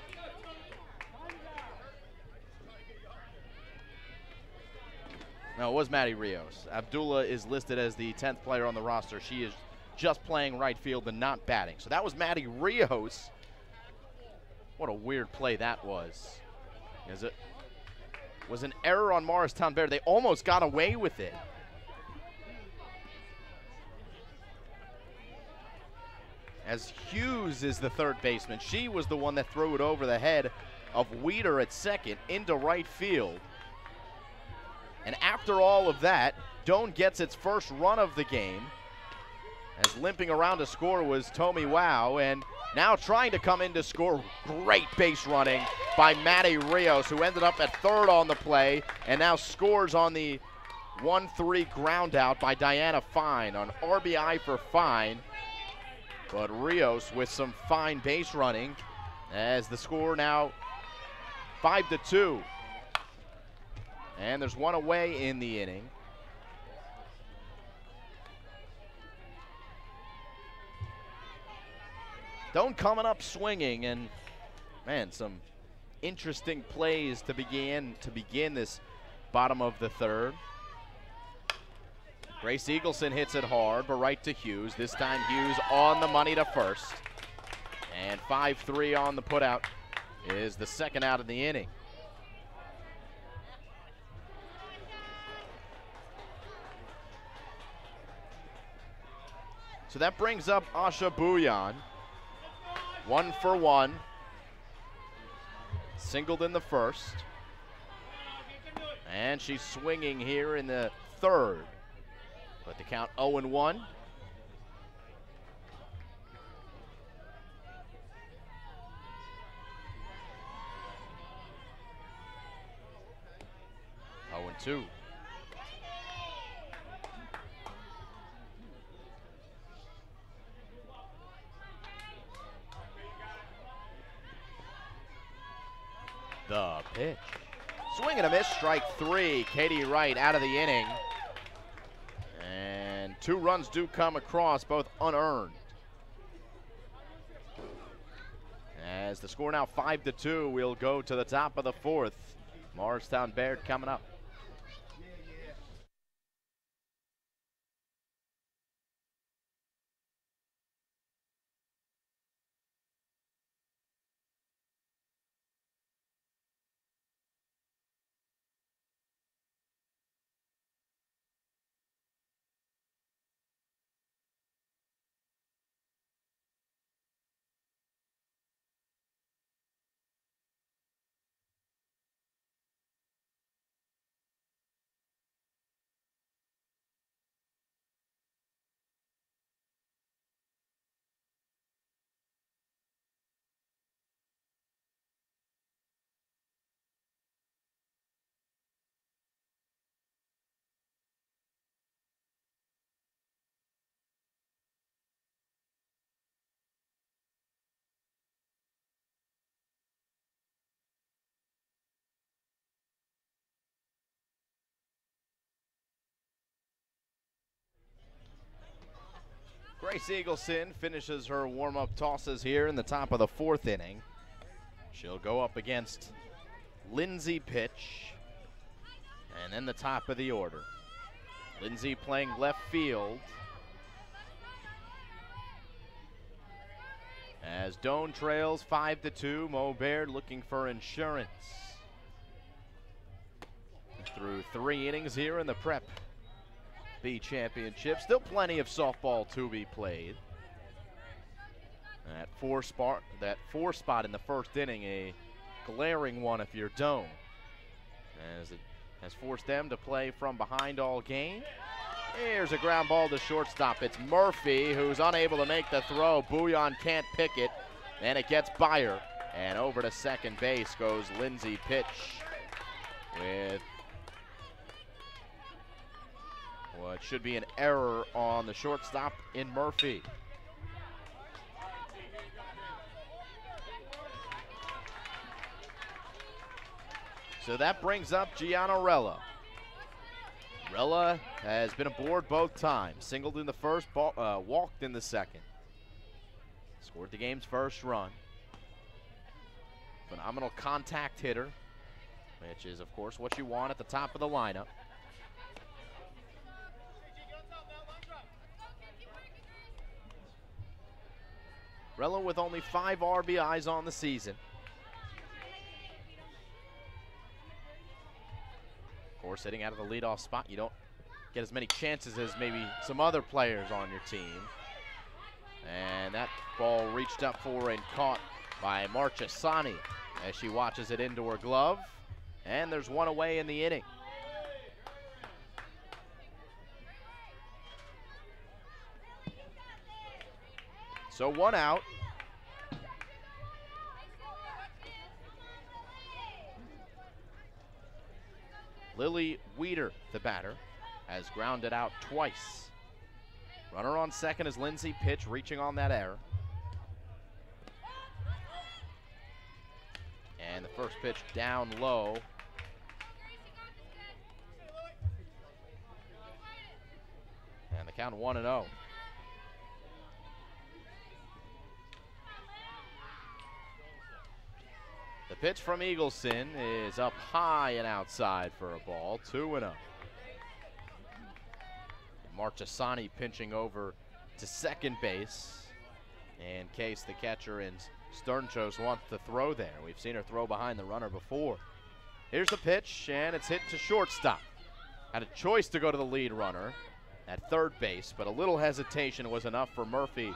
No, it was Maddie Rios. Abdullah is listed as the 10th player on the roster. She is just playing right field and not batting. So that was Maddie Rios. What a weird play that was. As it was an error on Morristown-Beard. They almost got away with it. As Hughes is the third baseman. She was the one that threw it over the head of Weeder at second into right field. And after all of that, Doane gets its first run of the game. As limping around to score was Tomi Wow, and now trying to come in to score. Great base running by Maddie Rios, who ended up at third on the play and now scores on the 1-3 ground out by Diana Fine on RBI for Fine. But Rios with some fine base running as the score now 5-2. And there's one away in the inning. Doane coming up swinging, and man, some interesting plays to begin this bottom of the third. Grace Eagleson hits it hard, but right to Hughes. This time Hughes on the money to first. And 5-3 on the putout is the second out of the inning. So that brings up Asha Bouillon. 1 for 1. Singled in the first. And she's swinging here in the third. But the count 0-1. Oh, and 2. The pitch. Swing and a miss, strike 3. Katie Wright out of the inning. And 2 runs do come across, both unearned. As the score now 5-2, we'll go to the top of the fourth. Morristown-Beard coming up. Grace Eagleson finishes her warm-up tosses here in the top of the 4th inning. She'll go up against Lindsay Pitch, and then the top of the order. Lindsay playing left field, as Doane trails 5-2. Mo Baird looking for insurance. Through 3 innings here in the Prep B Championship. Still plenty of softball to be played. That four spot in the 1st inning, a glaring one if you're Doane, as it has forced them to play from behind all game. Here's a ground ball to shortstop. It's Murphy who's unable to make the throw. Bouillon can't pick it, and it gets by her. And over to second base goes Lindsay Pitch with what should be an error on the shortstop in Murphy. So that brings up Gianna Rella. Rella has been aboard both times. Singled in the 1st, walked in the 2nd. Scored the game's 1st run. Phenomenal contact hitter, which is, of course, what you want at the top of the lineup. Rella with only 5 RBIs on the season. Of course, hitting out of the leadoff spot, you don't get as many chances as maybe some other players on your team. And that ball reached up for and caught by Marchesani as she watches it into her glove. And there's 1 away in the inning. So 1 out. Lily Weeder, the batter, has grounded out twice. Runner on second is Lindsay Pitch, reaching on that error. And the first pitch down low. And the count 1-0. The pitch from Eagleson is up high and outside for a ball, 2-0. Marchesani pinching over to second base in case the catcher in Sternchos wants to throw there. We've seen her throw behind the runner before. Here's the pitch, and it's hit to shortstop. Had a choice to go to the lead runner at third base, but a little hesitation was enough for Murphy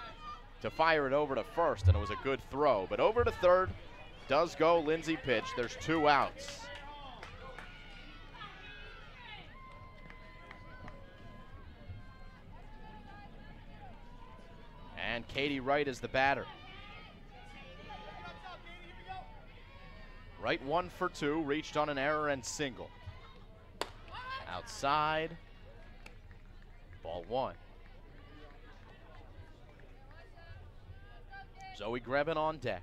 to fire it over to first, and it was a good throw. But over to third does go Lindsay Pitch. There's 2 outs. And Katie Wright is the batter. Wright 1 for 2, reached on an error and single. Outside, ball 1. Zoe Grebin on deck.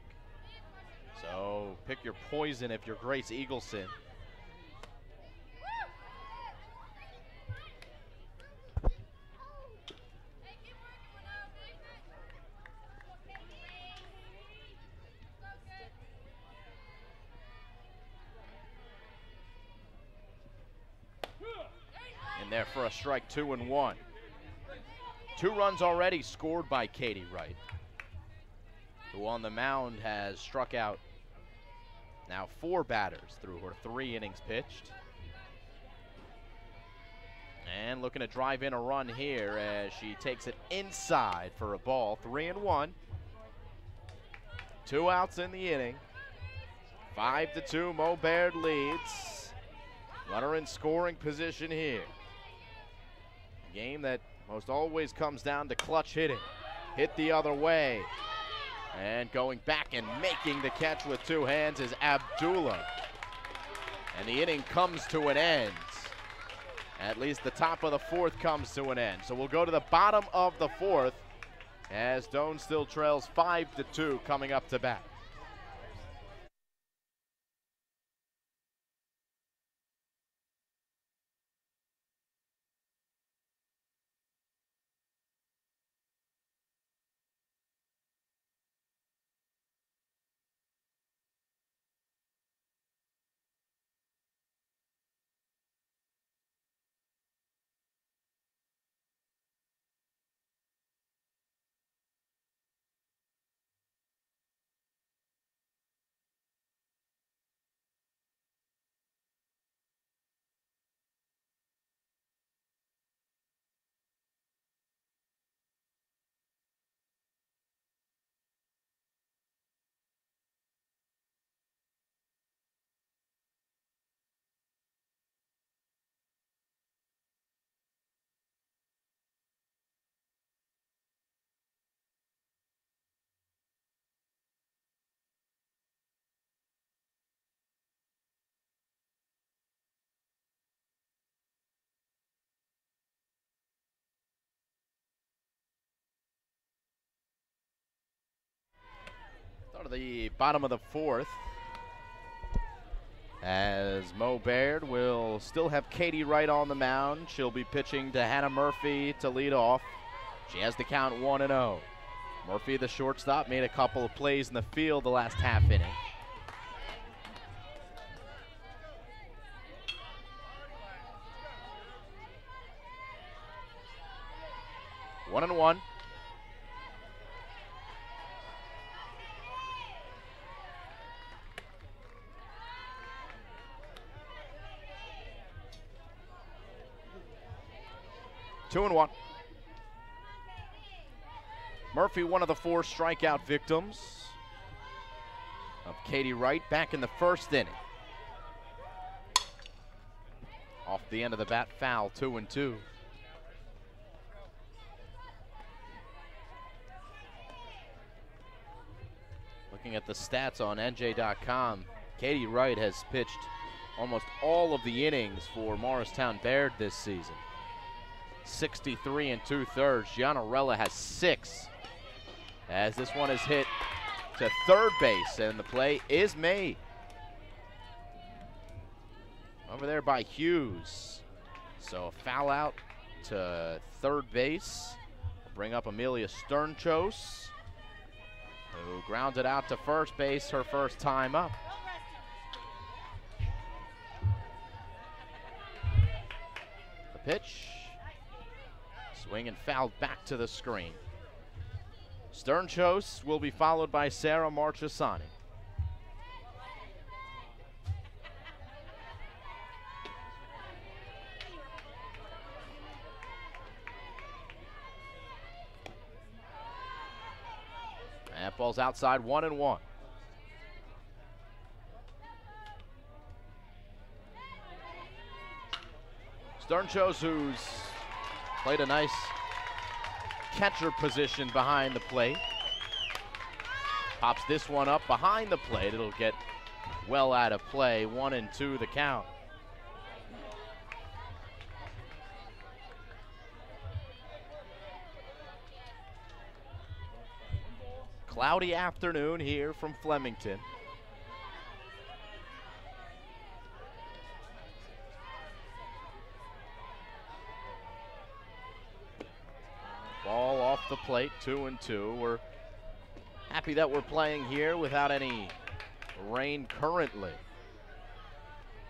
So pick your poison if you're Grace Eagleson. In there for a strike, 2-1. 2 runs already scored by Katie Wright, who on the mound has struck out now 4 batters through her 3 innings pitched. And looking to drive in a run here as she takes it inside for a ball, 3-1. 2 outs in the inning. 5-2, Mo Baird leads. Runner in scoring position here. A game that most always comes down to clutch hitting. Hit the other way. And going back and making the catch with 2 hands is Abdullah. And the inning comes to an end. At least the top of the 4th comes to an end. So we'll go to the bottom of the 4th as Doane still trails 5-2 coming up to bat. the bottom of the fourth, as Mo Baird will still have Katie Wright on the mound. She'll be pitching to Hanna Murphy to lead off. She has the count 1-0. Murphy, the shortstop, made a couple of plays in the field the last half inning. One and one. Two and one. Murphy, one of the 4 strikeout victims of Katie Wright back in the first inning. Off the end of the bat, foul, 2-2. Looking at the stats on NJ.com, Katie Wright has pitched almost all of the innings for Morristown-Beard this season. 63 2/3. Gianarella has 6. As this one is hit to third base, and the play is made. Over there by Hughes. So a foul out to third base. Bring up Amelia Sternchos, who grounded out to first base her first time up. The pitch. Swing and fouled back to the screen. Sternchos will be followed by Sarah Marchesani. That ball's outside, 1-1. Sternchos, who's played a nice catcher position behind the plate, pops this one up behind the plate. It'll get well out of play. 1-2 the count. Cloudy afternoon here from Flemington. Ball off the plate, 2-2. We're happy that we're playing here without any rain currently.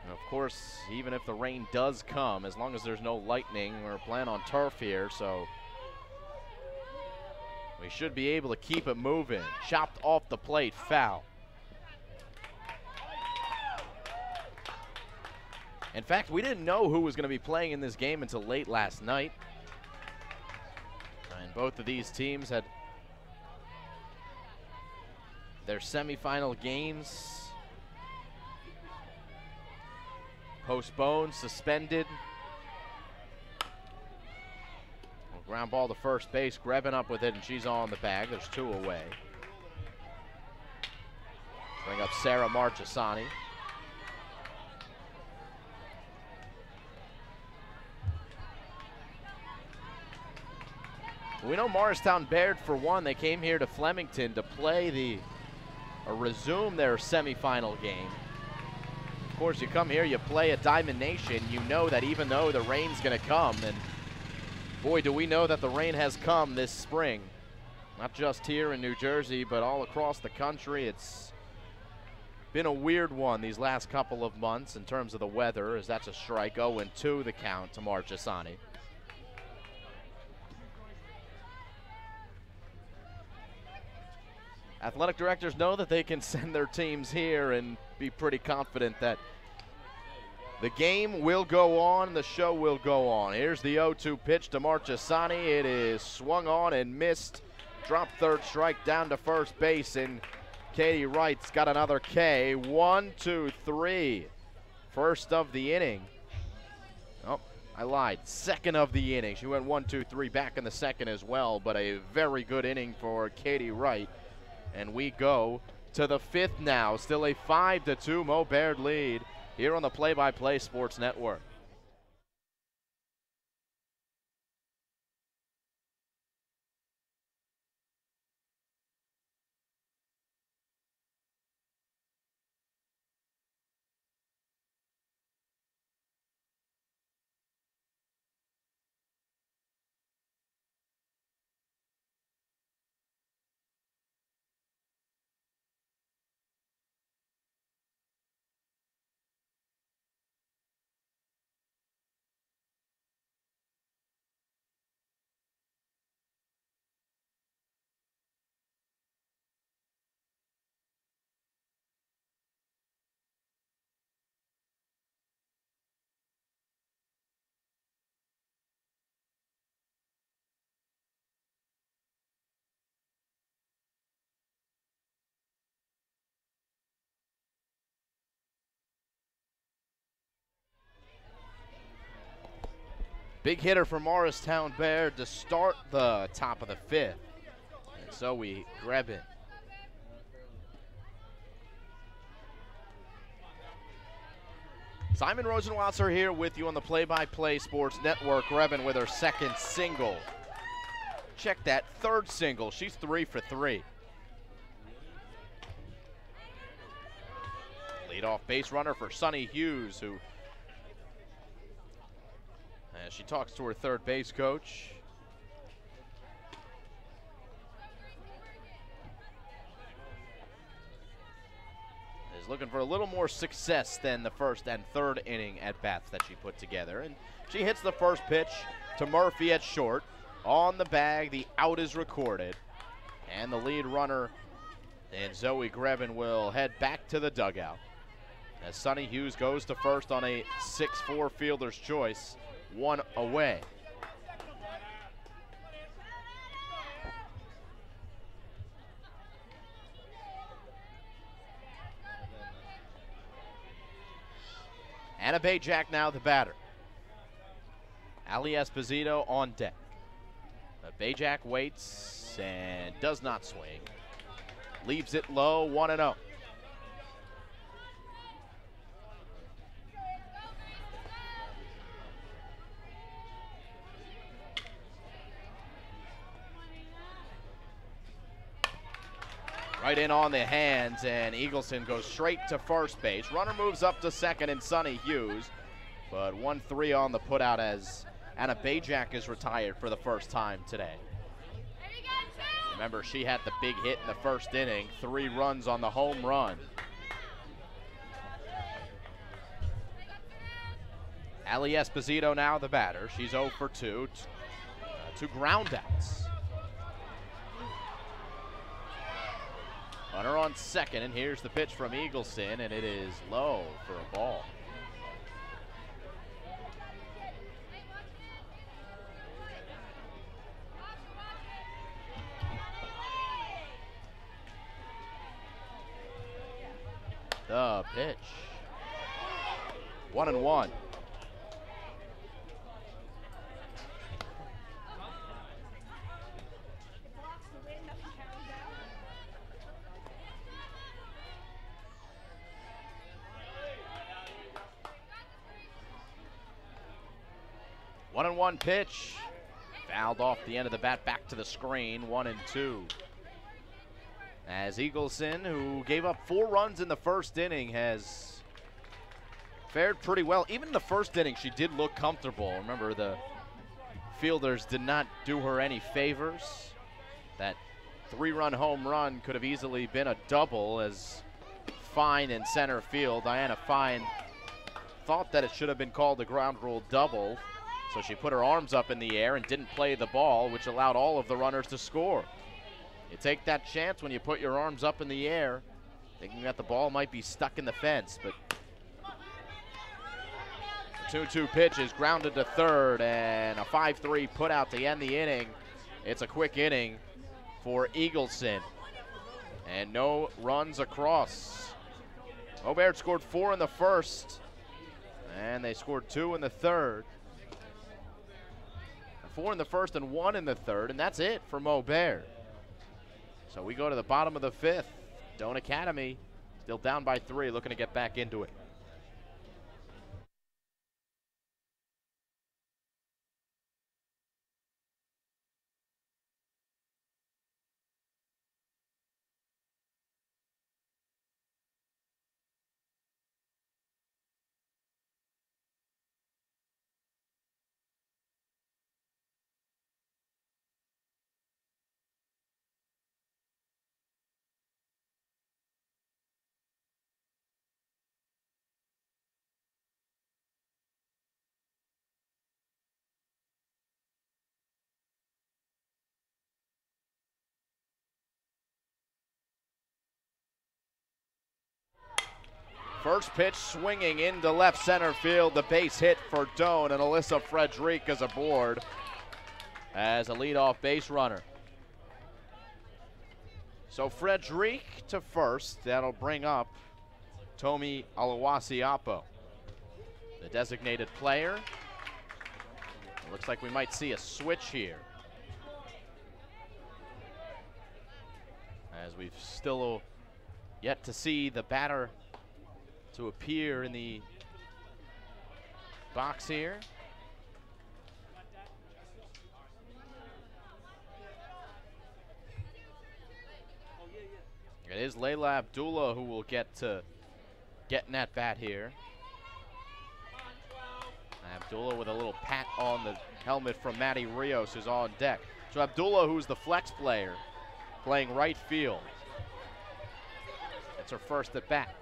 And of course, even if the rain does come, as long as there's no lightning, we're playing on turf here, so we should be able to keep it moving. Chopped off the plate, foul. In fact, we didn't know who was going to be playing in this game until late last night. And both of these teams had their semifinal games postponed, suspended. Ground ball to first base, grabbing up with it, and she's on the bag. There's 2 away. Bring up Sarah Marchesani. We know Morristown-Beard, for one, they came here to Flemington to play resume their semifinal game. Of course, you come here, you play at Diamond Nation, you know that even though the rain's gonna come, and boy, do we know that the rain has come this spring. Not just here in New Jersey, but all across the country. It's been a weird one these last couple of months in terms of the weather, as that's a strike. 0-2 the count to Marchesani. Athletic directors know that they can send their teams here and be pretty confident that the game will go on, the show will go on. Here's the 0-2 pitch to Marchesani. It is swung on and missed. Drop third strike down to first base, and Katie Wright's got another K. 1, 2, 3. First of the inning. Oh, I lied. Second of the inning. She went 1, 2, 3 back in the second as well, but a very good inning for Katie Wright. And we go to the 5th now. Still a 5-2 Mo Baird lead here on the Play-by-Play Sports Network. Big hitter for Morristown-Beard to start the top of the 5th. And so we grab it. Simon Rosenwasser here with you on the Play-by-Play Sports Network. Rebin with her second single. Check that, third single. She's 3 for 3. Leadoff base runner for Sunny Hughes, who, as she talks to her third base coach, is looking for a little more success than the first and third inning at-bats that she put together. And she hits the first pitch to Murphy at short. On the bag, the out is recorded. And the lead runner and Zoe Grevin will head back to the dugout as Sunny Hughes goes to first on a 6-4 fielder's choice, 1 away. Hanna Bajak now the batter. Ali Esposito on deck. Bajak waits and does not swing. Leaves it low, 1-0. Right in on the hands, and Eagleson goes straight to first base. Runner moves up to second in Sunny Hughes, but 1-3 on the putout as Hanna Bajak is retired for the first time today. Remember, she had the big hit in the first inning, 3 runs on the home run. Ali Esposito now the batter. She's 0 for 2, 2 groundouts. Runner on second, and here's the pitch from Eagleson, and it is low for a ball. The pitch. 1-1. One pitch, fouled off the end of the bat, back to the screen, 1-2. As Eagleson, who gave up 4 runs in the first inning, has fared pretty well. Even in the first inning, she did look comfortable. Remember, the fielders did not do her any favors. That 3-run home run could have easily been a double, as Fine in center field. Diana Fine thought that it should have been called a ground rule double. So she put her arms up in the air and didn't play the ball, which allowed all of the runners to score. You take that chance when you put your arms up in the air, thinking that the ball might be stuck in the fence, but the 2-2 pitch is grounded to third, and a 5-3 put out to end the inning. It's a quick inning for Eagleson, and no runs across. Beard scored 4 in the first, and they scored 2 in the third. 4 in the first and 1 in the third, and that's it for Beard. So we go to the bottom of the 5th. Doane Academy still down by 3, looking to get back into it. First pitch swinging into left center field. The base hit for Doane, and Alyssa Frederick is aboard as a leadoff base runner. So Frederick to first. That'll bring up Tomi Aluwasi-Apo, the designated player. Looks like we might see a switch here, as we've still yet to see the batter to appear in the box here. It is Layla Abdullah who will get in at bat here. Abdullah with a little pat on the helmet from Maddie Rios, who's on deck. So Abdullah, who's the flex player, playing right field. That's her first at bat.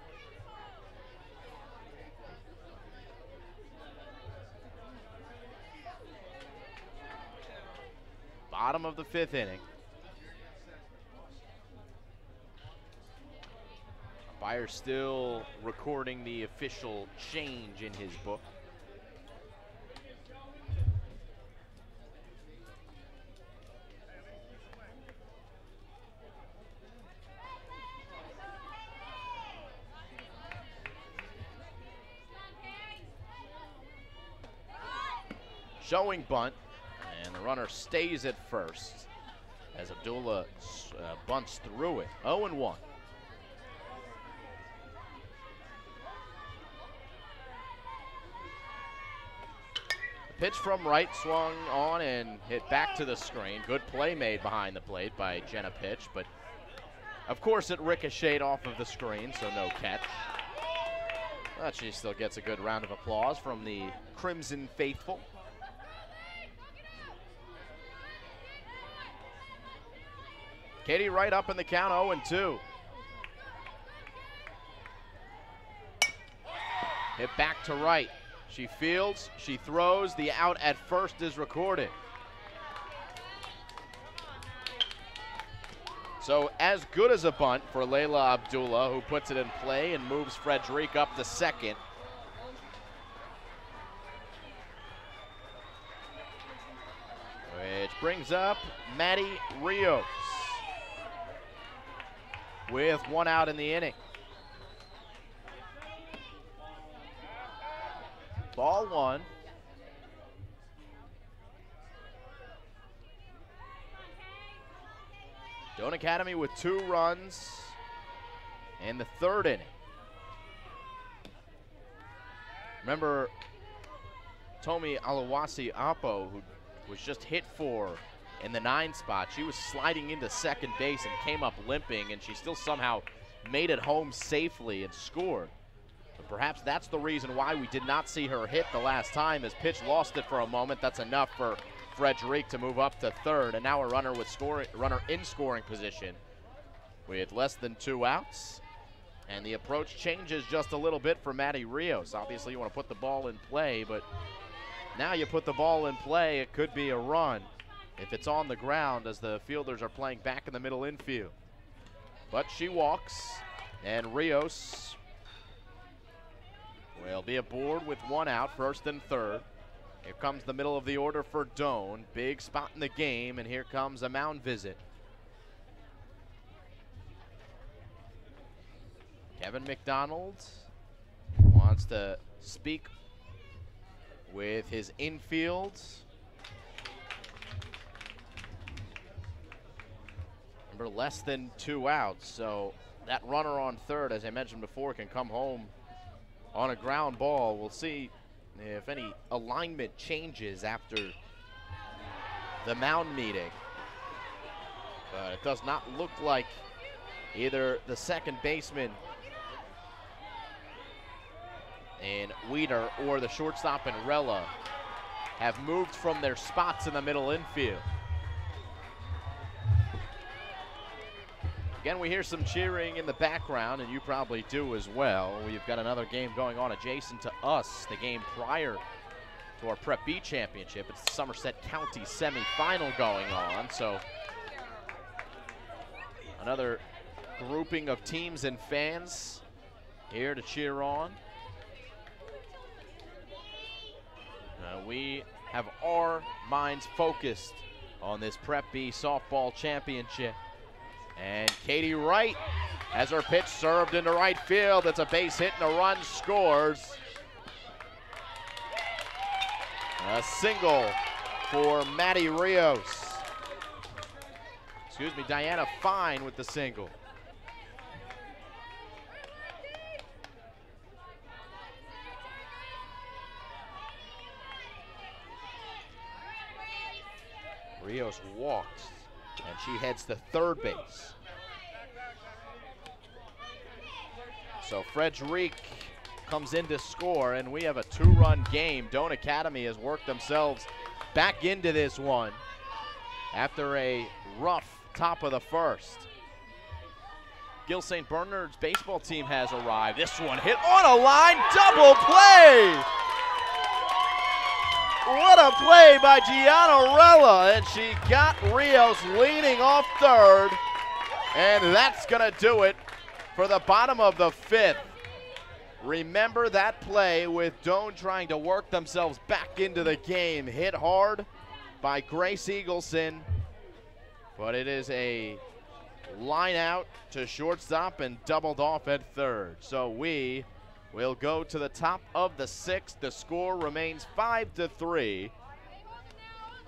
Bottom of the 5th inning. Umpire still recording the official change in his book. Showing bunt, and the runner stays at first as Abdullah bunts through it. 0-1. Pitch from right, swung on and hit back to the screen. Good play made behind the plate by Jenna Pitch, but of course it ricocheted off of the screen, so no catch. But she still gets a good round of applause from the Crimson faithful. Katie Wright up in the count, 0-2. Hit back to right. She fields, she throws, the out at first is recorded. So as good as a bunt for Layla Abdullah, who puts it in play and moves Frederic up to second. Which brings up Maddie Rios with 1 out in the inning. Ball 1. Doane Academy with 2 runs in the 3rd inning. Remember Tomi Alawasi Apo, who was just hit for in the 9 spot. She was sliding into second base and came up limping, and she still somehow made it home safely and scored. But perhaps that's the reason why we did not see her hit the last time, as Pitch lost it for a moment. That's enough for Frederic to move up to 3rd, and now a runner in scoring position with less than 2 outs. And the approach changes just a little bit for Maddie Rios. Obviously you want to put the ball in play, but now you put the ball in play, it could be a run if it's on the ground, as the fielders are playing back in the middle infield. But she walks, and Rios will be aboard with 1 out, 1st and 3rd. Here comes the middle of the order for Doane. Big spot in the game, and here comes a Mound Visit. Kevin McDonald wants to speak with his infield. Remember, less than 2 outs, so that runner on 3rd, as I mentioned before, can come home on a ground ball. We'll see if any alignment changes after the mound meeting. But it does not look like either the second baseman in Weeder or the shortstop in Rella have moved from their spots in the middle infield. Again, we hear some cheering in the background, and you probably do as well. We've got another game going on adjacent to us, the game prior to our Prep B championship. It's the Somerset County semifinal going on, so another grouping of teams and fans here to cheer on. We have our minds focused on this Prep B softball championship. And Katie Wright has her pitch served into right field. It's a base hit and a run scores. A single for Maddie Rios. Excuse me, Diana Fine with the single. Rios walks, and she heads to third base. So Frederic comes in to score, and we have a 2-run game. Doane Academy has worked themselves back into this one after a rough top of the first. Gill St. Bernard's baseball team has arrived. This one hit on a line, double play! What a play by Gianna Rella, and she got Rios leaning off third, and that's gonna do it for the bottom of the 5th. Remember that play with Doane trying to work themselves back into the game. Hit hard by Grace Eagleson, but it is a line out to shortstop and doubled off at third. So we will go to the top of the 6th. The score remains 5-3.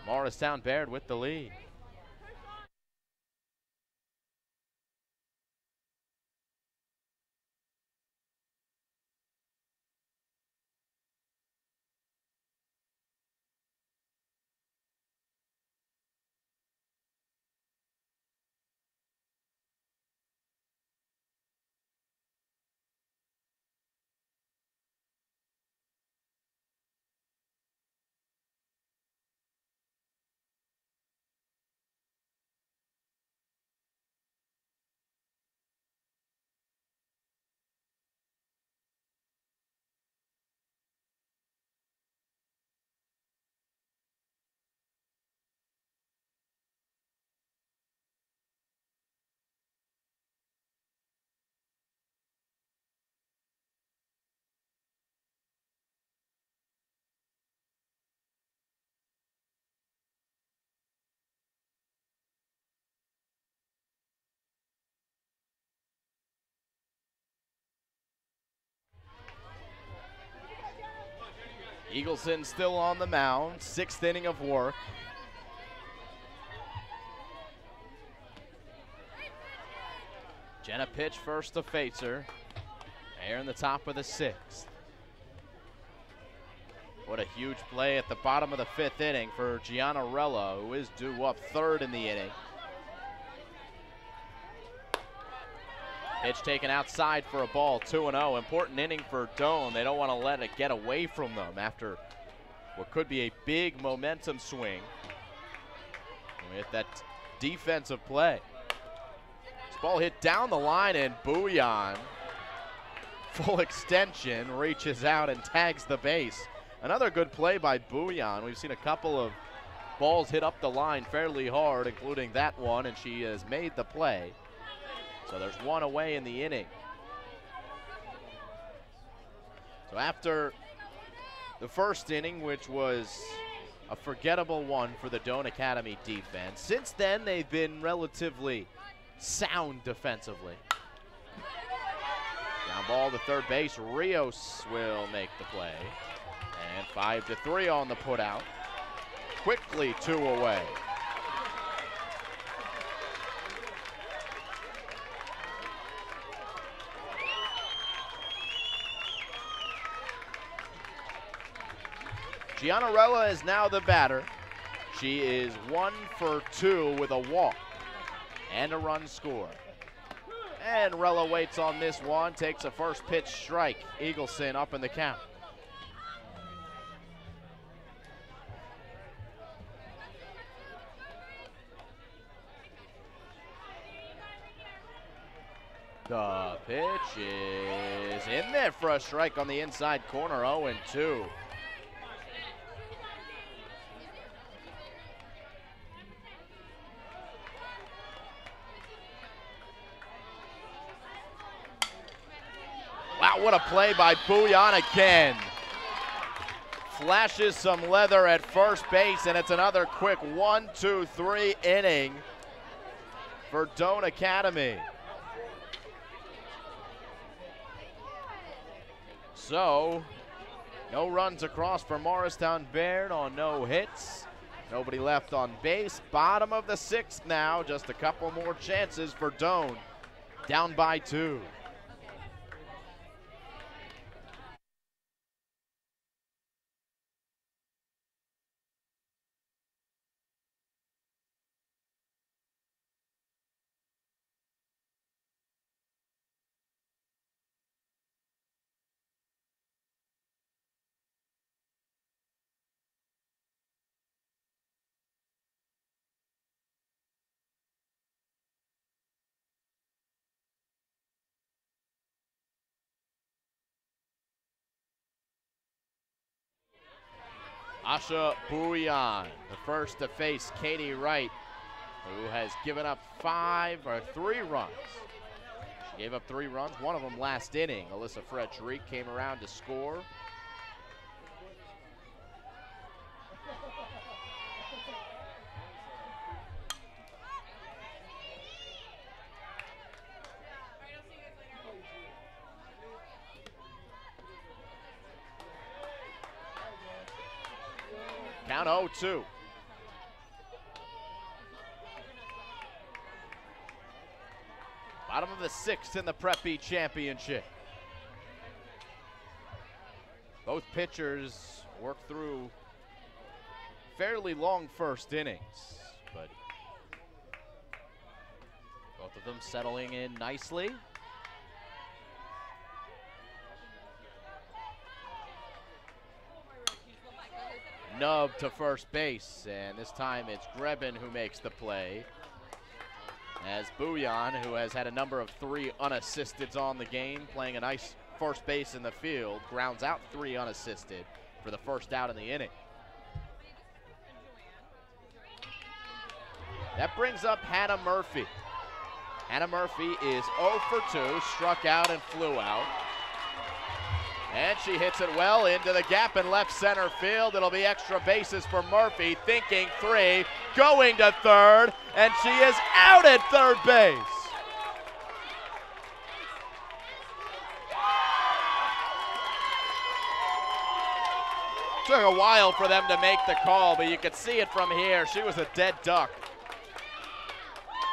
Morristown-Beard with the lead. Eagleson still on the mound, 6th inning of work. Jenna pitch first to Facer. Here in the top of the 6th. What a huge play at the bottom of the 5th inning for Gianna Rella, who is due up third in the inning. Pitch taken outside for a ball, 2-0. Important inning for Doane. They don't want to let it get away from them after what could be a big momentum swing with that defensive play. This ball hit down the line, and Bouillon, full extension, reaches out and tags the base. Another good play by Bouillon. We've seen a couple of balls hit up the line fairly hard, including that one, and she has made the play. So there's one away in the inning. So after the first inning, which was a forgettable one for the Doane Academy defense, since then they've been relatively sound defensively. Ground ball to third base. Rios will make the play. And 5-3 on the putout. Quickly 2 away. Gianna Rella is now the batter. She is 1 for 2 with a walk and a run score. And Rella waits on this one, takes a first pitch strike. Eagleson up in the count. The pitch is in there for a strike on the inside corner, 0-2. Wow, what a play by Bouillon again. Flashes some leather at first base, and it's another quick 1-2-3 inning for Doane Academy. So, no runs across for Morristown-Beard on no hits. Nobody left on base. Bottom of the 6th now. Just a couple more chances for Doane. Down by 2. Asha Bouillon, the first to face Katie Wright, who has given up 3 runs. She gave up 3 runs, one of them last inning. Alyssa Frederick came around to score. Count 0-2. Bottom of the 6th in the Prep B Championship. Both pitchers worked through fairly long first innings, but both of them settling in nicely. Nub to first base, and this time it's Greben who makes the play. As Bouillon, who has had a number of 3 unassisteds on the game, playing a nice first base in the field, grounds out 3 unassisted for the first out in the inning. That brings up Hanna Murphy. Hanna Murphy is 0 for 2, struck out and flew out. And she hits it well into the gap in left center field. It'll be extra bases for Murphy, thinking 3, going to third, and she is out at third base. Took a while for them to make the call, but you could see it from here. She was a dead duck.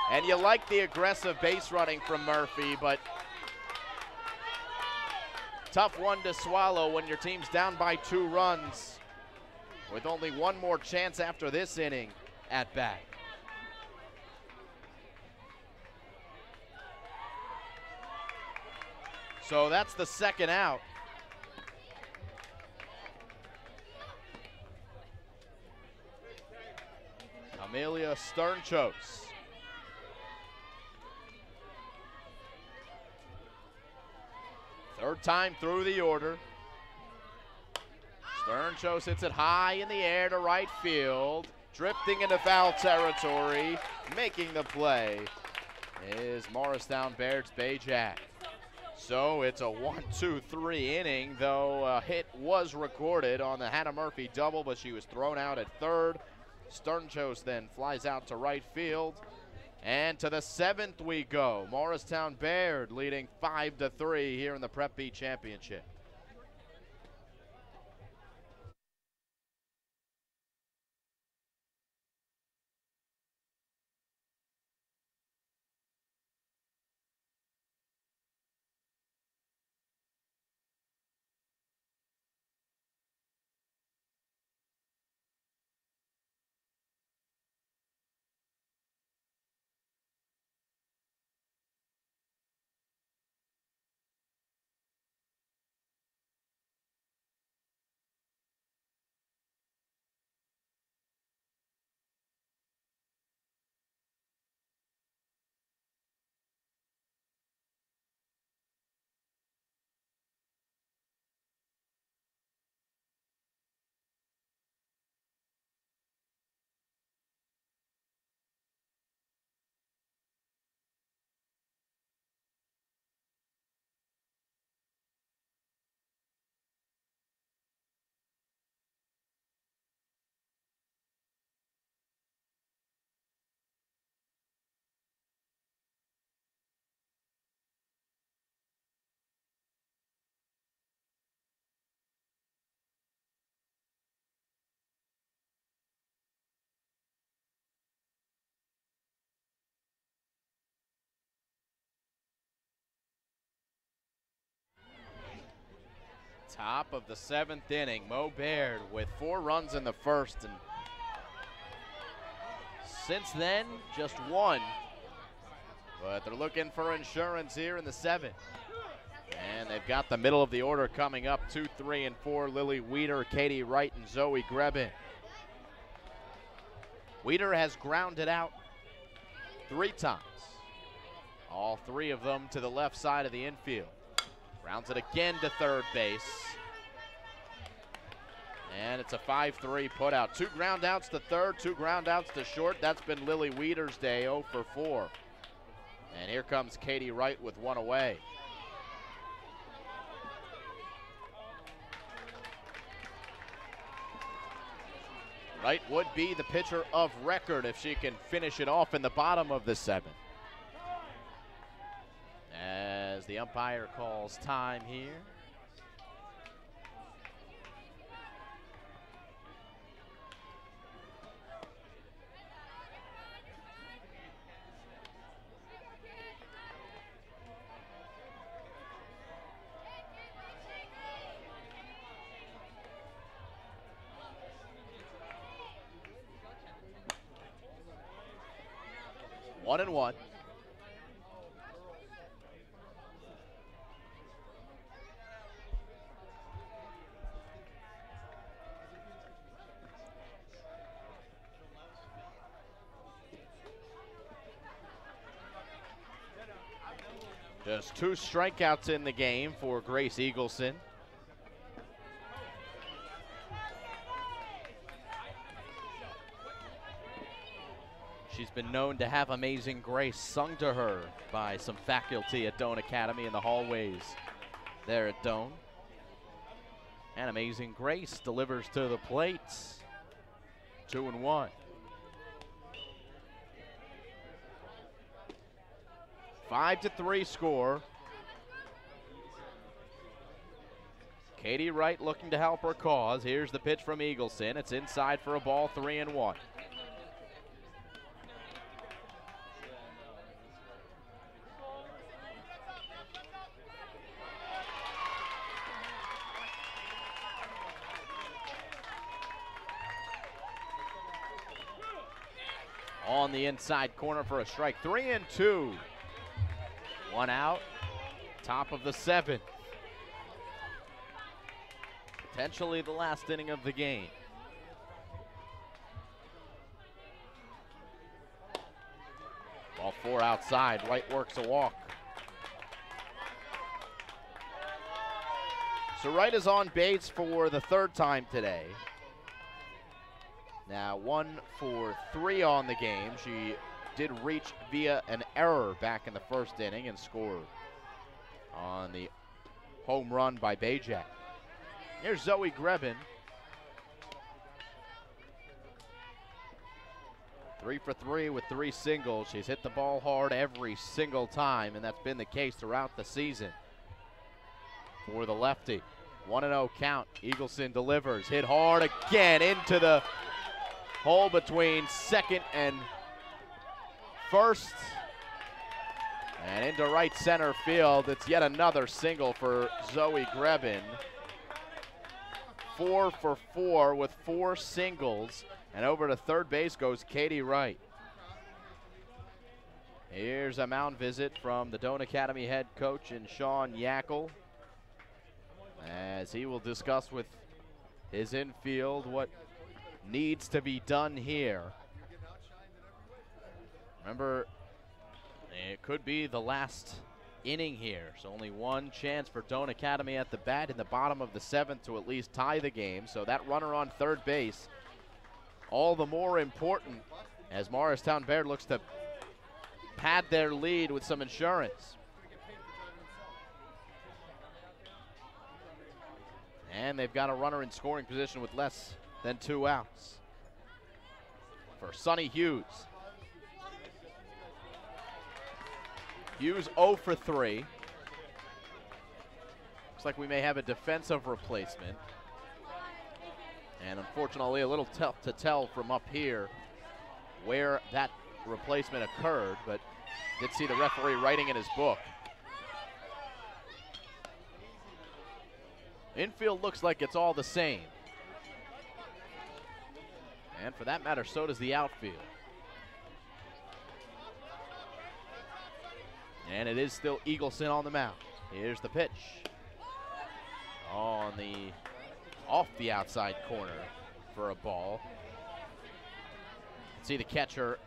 And you like the aggressive base running from Murphy, but tough one to swallow when your team's down by 2 runs with only 1 more chance after this inning at bat. So that's the second out. Amelia Sternchos. Third time through the order. Sternchos hits it high in the air to right field. Drifting into foul territory. Making the play is Morristown-Baird's Bay Jack. So it's a 1-2-3 inning, though a hit was recorded on the Hanna Murphy double, but she was thrown out at third. Sternchos then flies out to right field. And to the 7th we go. Morristown-Beard leading 5-3 here in the Prep B Championship. Top of the 7th inning, Beard with 4 runs in the first, and since then, just 1. But they're looking for insurance here in the 7th. And they've got the middle of the order coming up, 2, 3, and 4. Lily Weeder, Katie Wright, and Zoe Grebin. Weeder has grounded out 3 times. All 3 of them to the left side of the infield. Grounds it again to third base. And it's a 5-3 putout. 2 ground outs to third, 2 ground outs to short. That's been Lily Weeder's day, 0 for 4. And here comes Katie Wright with 1 away. Wright would be the pitcher of record if she can finish it off in the bottom of the 7th. As the umpire calls time here. One and one. Just 2 strikeouts in the game for Grace Eagleson. She's been known to have Amazing Grace sung to her by some faculty at Doane Academy in the hallways there at Doane. And Amazing Grace delivers to the plate. 2 and 1. 5-3 score. Katie Wright looking to help her cause. Here's the pitch from Eagleson. It's inside for a ball, 3 and 1. On the inside corner for a strike. 3 and 2. 1 out. Top of the 7th. Potentially the last inning of the game. Ball 4 outside. Wright works a walk. So Wright is on base for the 3rd time today. Now 1 for 3 on the game. She did reach via an error back in the 1st inning and scored on the home run by Bajak. Here's Zoe Grebin. 3 for 3 with 3 singles. She's hit the ball hard every single time, and that's been the case throughout the season for the lefty. 1-0 count. Eagleson delivers. Hit hard again into the hole between second and first. And into right center field. It's yet another single for Zoe Grebin. 4 for 4 with 4 singles. And over to third base goes Katie Wright. Here's a mound visit from the Doane Academy head coach and Sean Yackel, as he will discuss with his infield what needs to be done here. Remember, it could be the last inning here, so only one chance for Doane Academy at the bat in the bottom of the 7th to at least tie the game. So that runner on third base, all the more important as Morristown-Beard looks to pad their lead with some insurance. And they've got a runner in scoring position with less than 2 outs. For Sunny Hughes. Hughes 0 for 3. Looks like we may have a defensive replacement. And unfortunately, a little tough to tell from up here where that replacement occurred, but did see the referee writing in his book. Infield looks like it's all the same. And for that matter, so does the outfield. And it is still Eagleson on the mound. Here's the pitch. Off the outside corner for a ball. See the catcher.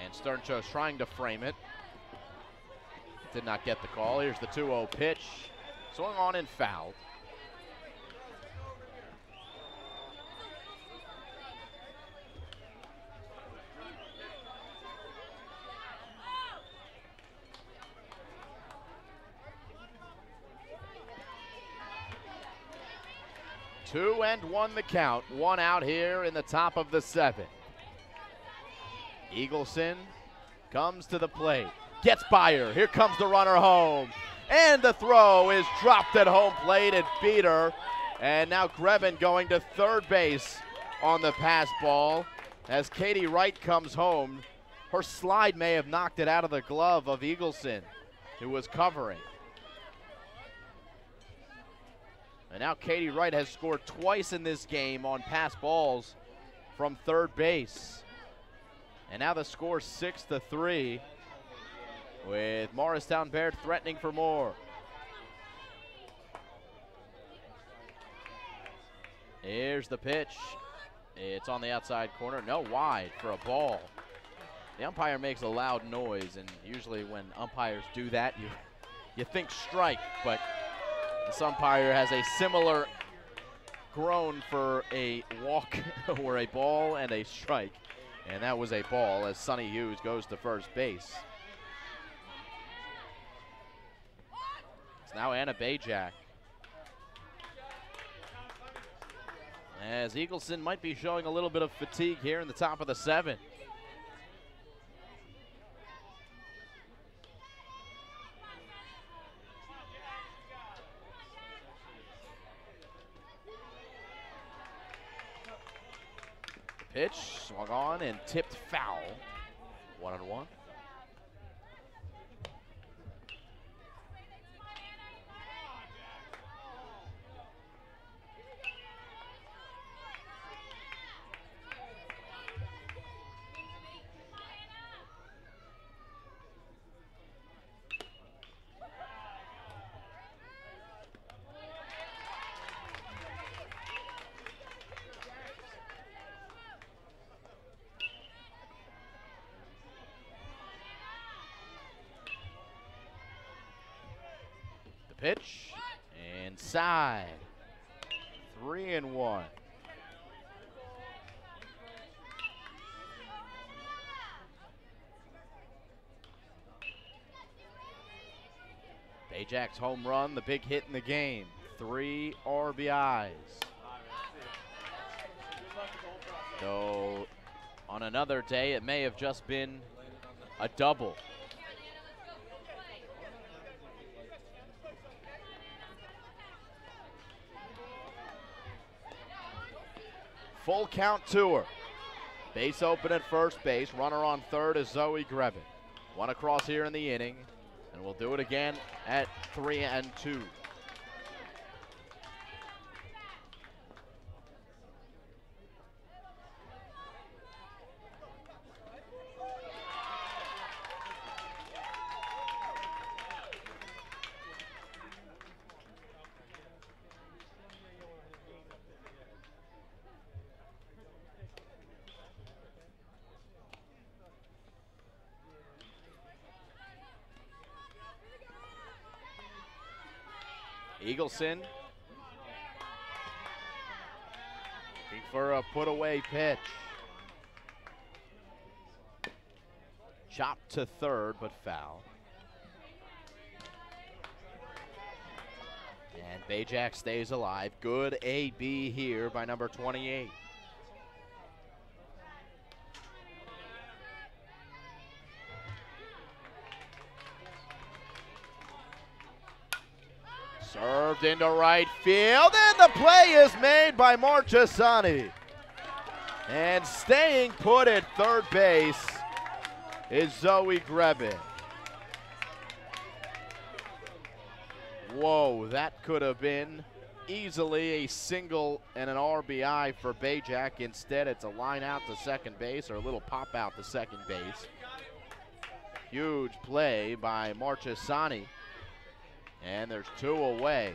And Sterncho's trying to frame it. Did not get the call. Here's the 2-0 pitch. Swung on and fouled. Two and one the count. One out here in the top of the 7th. Eagleson comes to the plate. Gets by her. Here comes the runner home. And the throw is dropped at home plate and beat her. And now Greben going to third base on the pass ball. As Katie Wright comes home, her slide may have knocked it out of the glove of Eagleson, who was covering. And now Katie Wright has scored twice in this game on pass balls from third base. And now the score 6-3 with Morristown-Beard threatening for more. Here's the pitch. It's on the outside corner. No, wide for a ball. The umpire makes a loud noise, and usually when umpires do that, you think strike, but this umpire has a similar groan for a walk or a ball and a strike. And that was a ball as Sonny Hughes goes to first base. It's now Anna Bajak. As Eagleson might be showing a little bit of fatigue here in the top of the 7th. Pitch swung on and tipped foul. 1-1. Pitch inside. 3-1. Bajak's home run, the big hit in the game. 3 RBIs. Though on another day, it may have just been a double. Full count to her. Base open at first base. Runner on third is Zoe Greben. One across here in the inning, and we'll do it again at 3-2. Eagleson looking for a put-away pitch. Chopped to third, but foul. And Bajak stays alive. Good AB here by number 28. Served into right field, and the play is made by Marchesani. And staying put at third base is Zoe Greben. Whoa, that could have been easily a single and an RBI for Bajak. Instead, it's a line out to second base, or a little pop out to second base. Huge play by Marchesani. And there's 2 away.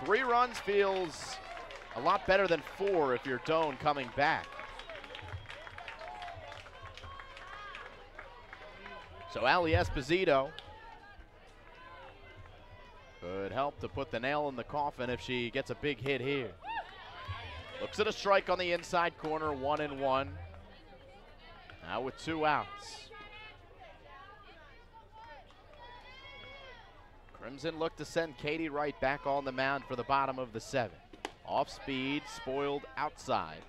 3 runs feels a lot better than 4 if you're Doane coming back. So Ali Esposito could help to put the nail in the coffin if she gets a big hit here. Looks at a strike on the inside corner, 1-1. Now with 2 outs. Crimson look to send Katie Wright back on the mound for the bottom of the 7th. Off speed, spoiled outside.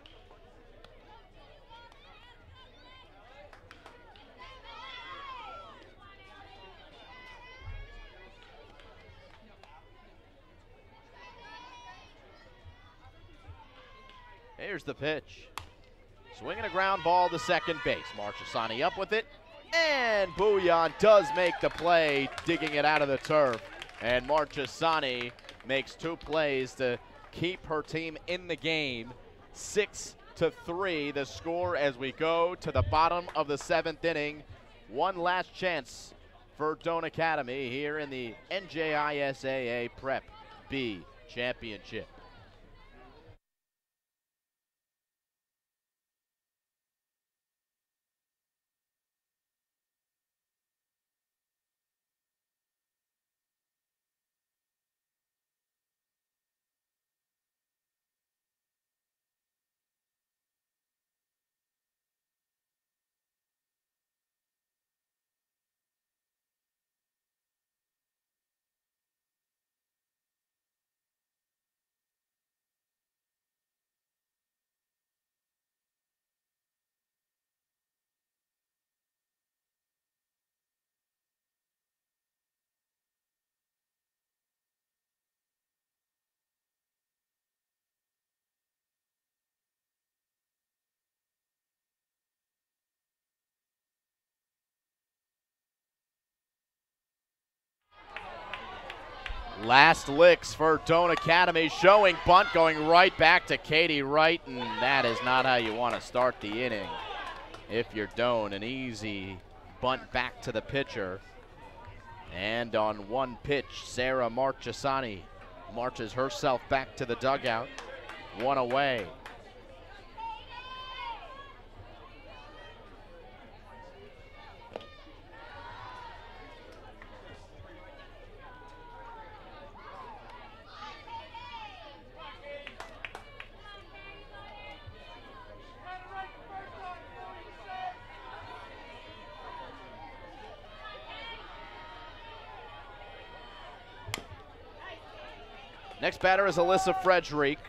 Here's the pitch. Swinging a ground ball to second base. Marchesani up with it. And Bouillon does make the play, digging it out of the turf. And Marchesani makes 2 plays to keep her team in the game. 6-3 the score as we go to the bottom of the 7th inning. One last chance for Doane Academy here in the NJISAA Prep B Championship. Last licks for Doane Academy, showing bunt going right back to Katie Wright, and that is not how you want to start the inning. If you're Doane, an easy bunt back to the pitcher. And on 1 pitch, Sarah Marchesani marches herself back to the dugout. 1 away. Next batter is Alyssa Frederick.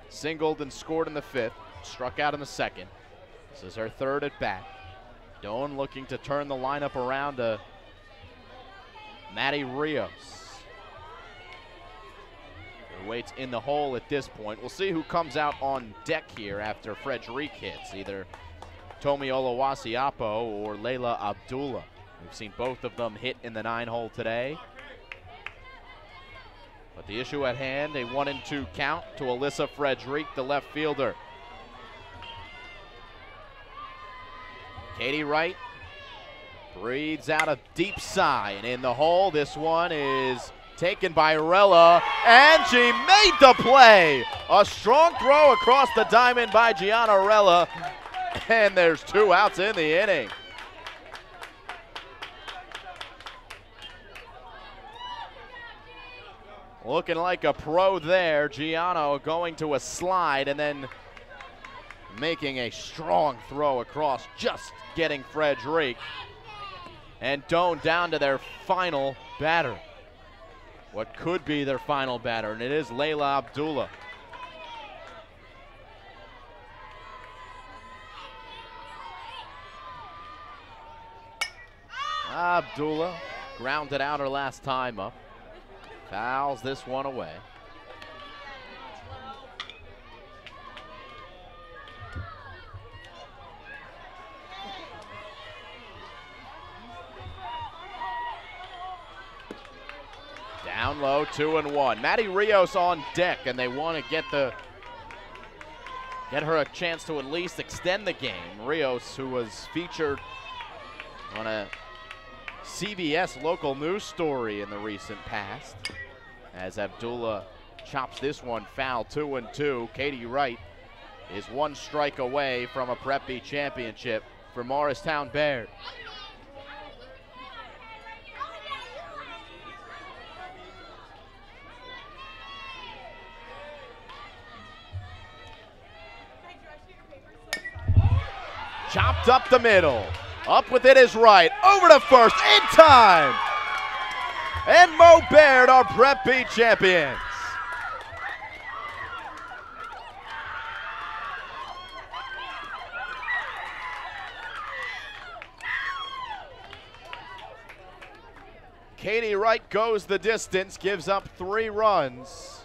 Singled and scored in the 5th. Struck out in the 2nd. This is her 3rd at bat. Doane looking to turn the lineup around to Maddie Rios. Her waits in the hole at this point. We'll see who comes out on deck here after Frederick hits. Either Tomi Olawasiapo or Layla Abdullah. We've seen both of them hit in the 9-hole today. But the issue at hand, a 1-2 count to Alyssa Frederick, the left fielder. Katie Wright breathes out a deep sigh, and in the hole, this one is taken by Rella, and she made the play. A strong throw across the diamond by Gianna Rella, and there's 2 outs in the inning. Looking like a pro there. Gianna going to a slide and then making a strong throw across, just getting Frederick. And Doane down to their final batter. What could be their final batter, and it is Layla Abdullah. Abdullah grounded out her last time up. Fouls this one away. Down low, 2-1. Maddie Rios on deck, and they want to get her a chance to at least extend the game. Rios, who was featured on a CBS local news story in the recent past, as Abdullah chops this one foul, 2-2. Katie Wright is one strike away from a Prep B championship for Morristown-Beard. Chopped up the middle. Up with it is Wright. Over to first in time. And Beard are Prep B champions. Katie Wright goes the distance, gives up 3 runs.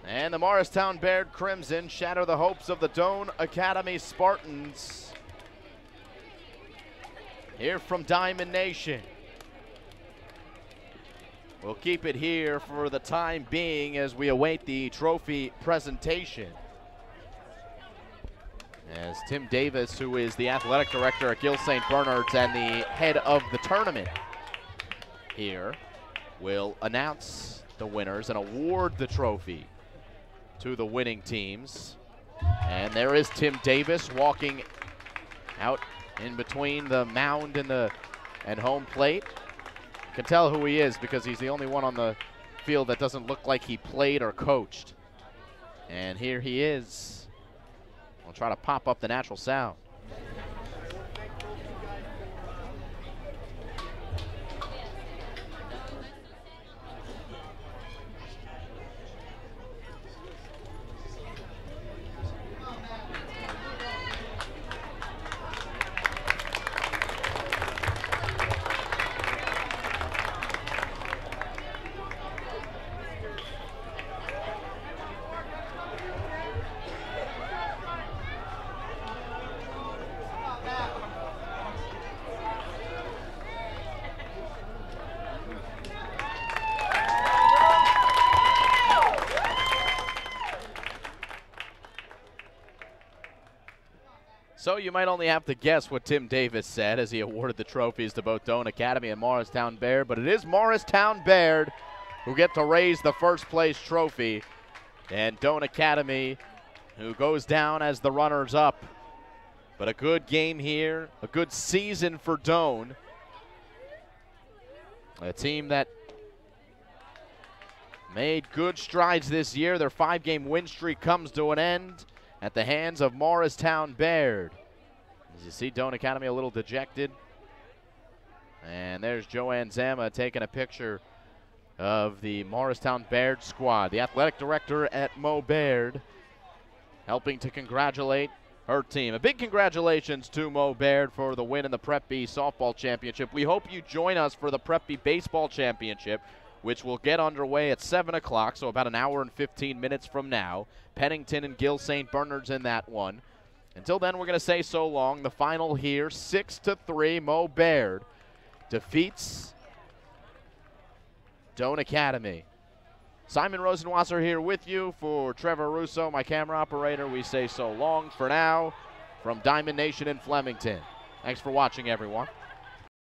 And the Morristown-Beard Crimson shatter the hopes of the Doane Academy Spartans. Here from Diamond Nation. We'll keep it here for the time being as we await the trophy presentation. As Tim Davis, who is the athletic director at Gill St. Bernard's and the head of the tournament here, will announce the winners and award the trophy to the winning teams. And there is Tim Davis walking out in between the mound and home plate. You can tell who he is because he's the only one on the field that doesn't look like he played or coached. And here he is. I'll try to pop up the natural sound. So you might only have to guess what Tim Davis said as he awarded the trophies to both Doane Academy and Morristown-Beard, but it is Morristown-Beard who get to raise the first place trophy, and Doane Academy who goes down as the runners-up. But a good game here, a good season for Doane. A team that made good strides this year. Their 5-game win streak comes to an end at the hands of Morristown-Beard. As you see, Doane Academy a little dejected. And there's Joanne Zama taking a picture of the Morristown-Beard squad. The athletic director at Beard helping to congratulate her team. A big congratulations to Beard for the win in the Prep B softball championship. We hope you join us for the Prep B baseball championship, which will get underway at 7 o'clock, so about an hour and 15 minutes from now. Pennington and Gill St. Bernard's in that one. Until then, we're going to say so long. The final here, 6-3, Beard defeats Doane Academy. Simon Rosenwasser here with you. For Trevor Russo, my camera operator, we say so long for now from Diamond Nation in Flemington. Thanks for watching, everyone.